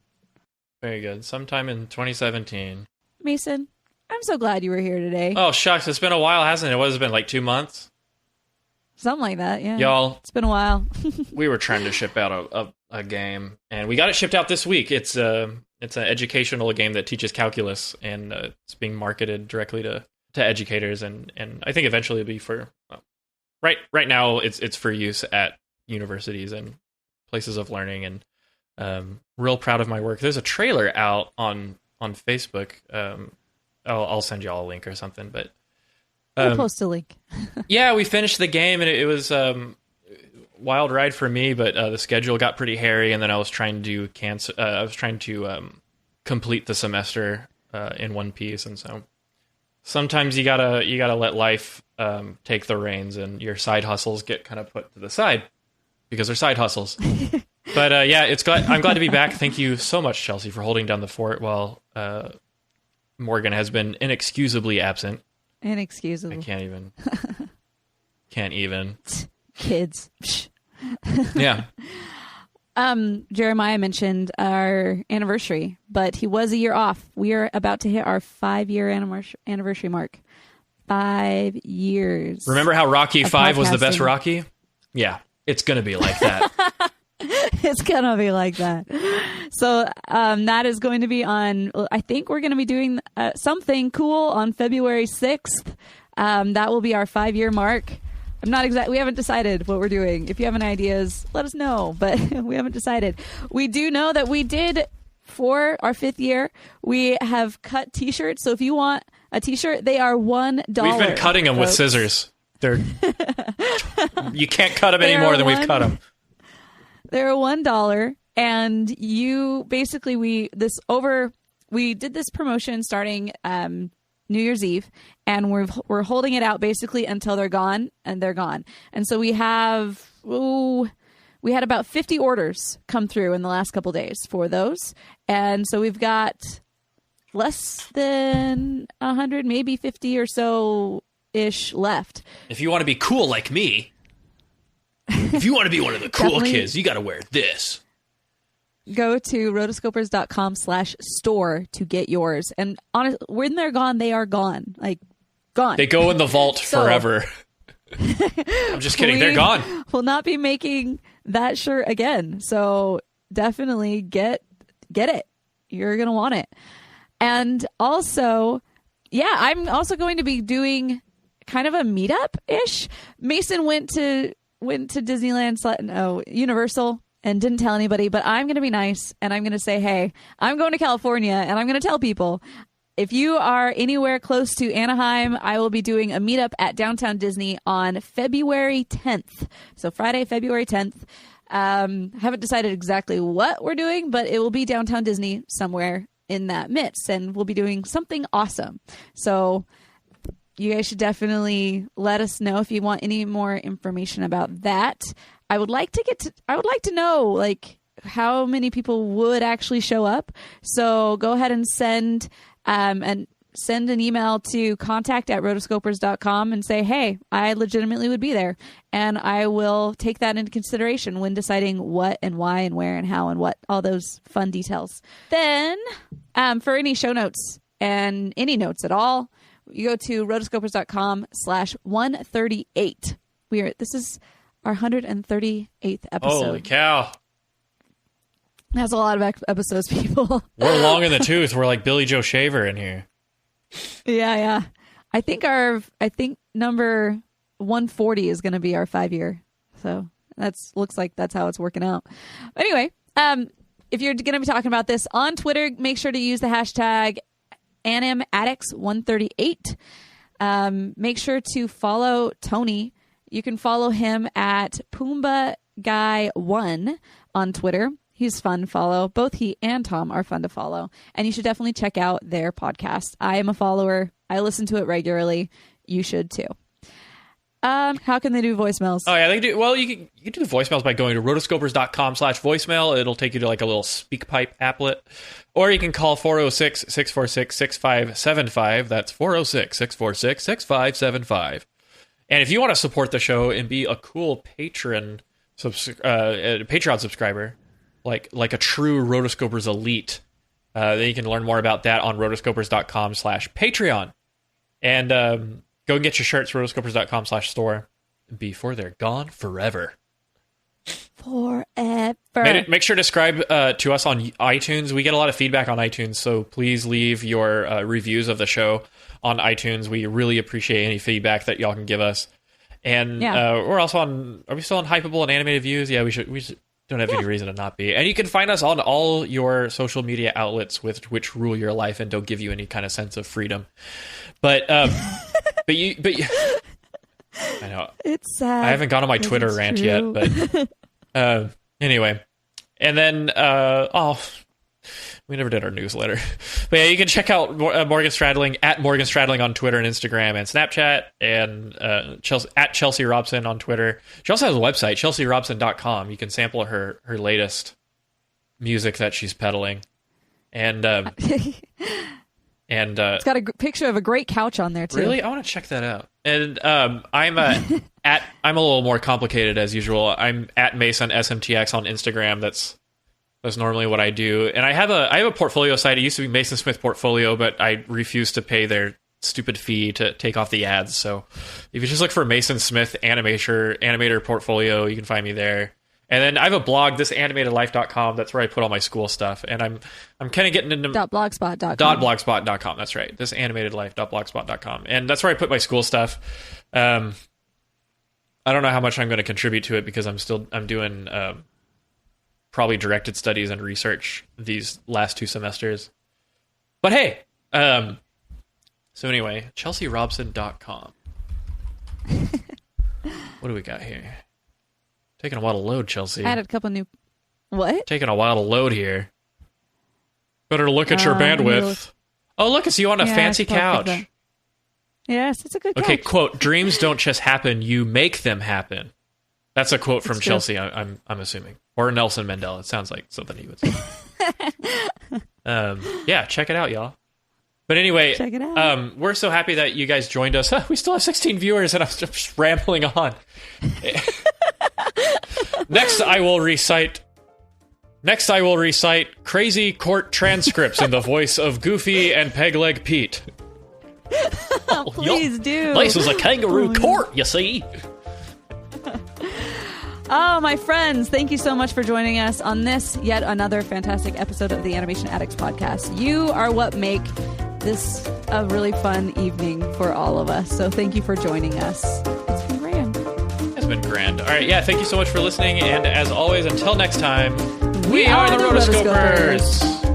Very good. Sometime in 2017. Mason, I'm so glad you were here today. Oh, shucks. It's been a while, hasn't it? What has it been, like 2 months? Something like that, yeah. Y'all, it's been a while. We were trying to ship out a game, and we got it shipped out this week. It's an educational game that teaches calculus, and it's being marketed directly to educators, and I think eventually it'll be for right now it's for use at universities and places of learning, and real proud of my work. There's a trailer out on Facebook. I'll send you all a link or something, but we'll post a link. Yeah, we finished the game, and it was wild ride for me, but the schedule got pretty hairy, and then I was trying to complete the semester in one piece, and so sometimes you gotta let life take the reins, and your side hustles get kind of put to the side because they're side hustles. But I'm glad to be back. Thank you so much, Chelsea, for holding down the fort while Morgan has been inexcusably absent. Inexcusable. I can't even. Kids. Yeah. Jeremiah mentioned our anniversary, but he was a year off. We are about to hit our 5-year anniversary mark. 5 years. Remember how Rocky 5 was the best Rocky? Yeah, it's going to be like that. It's going to be like that. So that is going to be on, I think we're going to be doing something cool on February 6th. That will be our 5-year mark. We haven't decided what we're doing. If you have any ideas, let us know, but we haven't decided. We do know that we did, for our 5th year, we have cut t-shirts. So if you want a t-shirt, they are $1. We've been cutting them with scissors. You can't cut them any more than we've cut them. They're $1, and you basically we did this promotion starting New Year's Eve, and we're holding it out basically until they're gone, and they're gone. And so we had about 50 orders come through in the last couple days for those, and so we've got less than 100, maybe 50 or so ish left. If you want to be cool like me. If you want to be one of the cool kids, you got to wear this. Go to rotoscopers.com/store to get yours. And when they're gone, they are gone. Like, gone. They go in the vault forever. I'm just kidding. They're gone. We'll not be making that shirt again. So definitely get it. You're going to want it. And also, I'm also going to be doing kind of a meetup-ish. Mason went to Disneyland, Universal, and didn't tell anybody, but I'm going to be nice, and I'm going to say, hey, I'm going to California, and I'm going to tell people, if you are anywhere close to Anaheim, I will be doing a meetup at Downtown Disney on February 10th. So Friday, February 10th. Haven't decided exactly what we're doing, but it will be Downtown Disney somewhere in that midst, and we'll be doing something awesome. So you guys should definitely let us know if you want any more information about that. I would like to know like how many people would actually show up. So go ahead and send an email to contact@rotoscopers.com and say, hey, I legitimately would be there. And I will take that into consideration when deciding what and why and where and how and what, all those fun details. Then for any show notes and any notes at all, you go to rotoscopers.com/138. This is our 138th episode. Holy cow. That's a lot of episodes, people. We're long in the tooth. We're like Billy Joe Shaver in here. Yeah. I think number 140 is going to be our 5-year. So looks like that's how it's working out. Anyway, if you're going to be talking about this on Twitter, make sure to use the hashtag animaddicts138. Make sure to follow Tony. You can follow him at PoombaGuy1 on Twitter. He's fun to follow. Both he and Tom are fun to follow. And you should definitely check out their podcast. I am a follower. I listen to it regularly. You should too. How can they do voicemails? Oh, yeah, they do. Well, you can do the voicemails by going to rotoscopers.com/voicemail. It'll take you to like a little SpeakPipe applet. Or you can call 406-646-6575. That's 406-646-6575. And if you want to support the show and be a cool Patreon subscriber, like a true Rotoscopers elite, then you can learn more about that on rotoscopers.com/Patreon. And go and get your shirts, rotoscopers.com/store, before they're gone forever. Forever. Make sure to subscribe to us on iTunes. We get a lot of feedback on iTunes, so please leave your reviews of the show on iTunes. We really appreciate any feedback that y'all can give us. And we're also on... Are we still on Hypable and Animated Views? Yeah, we should. Don't have any reason to not be. And you can find us on all your social media outlets which rule your life and don't give you any kind of sense of freedom. But you I know. It's sad. I haven't gone on my Twitter rant yet, but anyway. And then We never did our newsletter. But yeah, you can check out Morgan Stradling at Morgan Stradling on Twitter and Instagram and Snapchat, and Chelsea Robson on Twitter. She also has a website, chelsearobson.com. You can sample her latest music that she's peddling. And it's got a picture of a great couch on there too. Really? I want to check that out. And I'm a little more complicated as usual. I'm at Mason SMTX on Instagram. That's normally what I do. And I have a portfolio site. It used to be Mason Smith Portfolio, but I refuse to pay their stupid fee to take off the ads. So if you just look for Mason Smith animator portfolio, you can find me there. And then I have a blog, thisanimatedlife.com. That's where I put all my school stuff. And I'm kind of getting into .blogspot.com. .blogspot.com. That's right. Thisanimatedlife.blogspot.com. And that's where I put my school stuff. I don't know how much I'm going to contribute to it because I'm doing probably directed studies and research these last 2 semesters. But hey, so anyway, chelsearobson.com. What do we got here? Taking a while to load, Chelsea. Added a couple new... What? Taking a while to load here. Better look at your bandwidth. Oh, look, it's you on a fancy couch. Yes, it's a good couch. Okay, quote, dreams don't just happen, you make them happen. That's a quote from It's Chelsea, I'm assuming. Or Nelson Mandela. It sounds like something he would say. Yeah, check it out, y'all. But anyway, check it out. We're so happy that you guys joined us. We still have 16 viewers, and I'm just rambling on. Next, I will recite crazy court transcripts in the voice of Goofy and Pegleg Pete. Please do. This is a kangaroo court, you see. Oh, my friends, thank you so much for joining us on this yet another fantastic episode of the Animation Addicts podcast. You are what make this a really fun evening for all of us. So thank you for joining us. It's been grand. It's been grand. All right, yeah, thank you so much for listening. And as always, until next time, we are the Rotoscopers.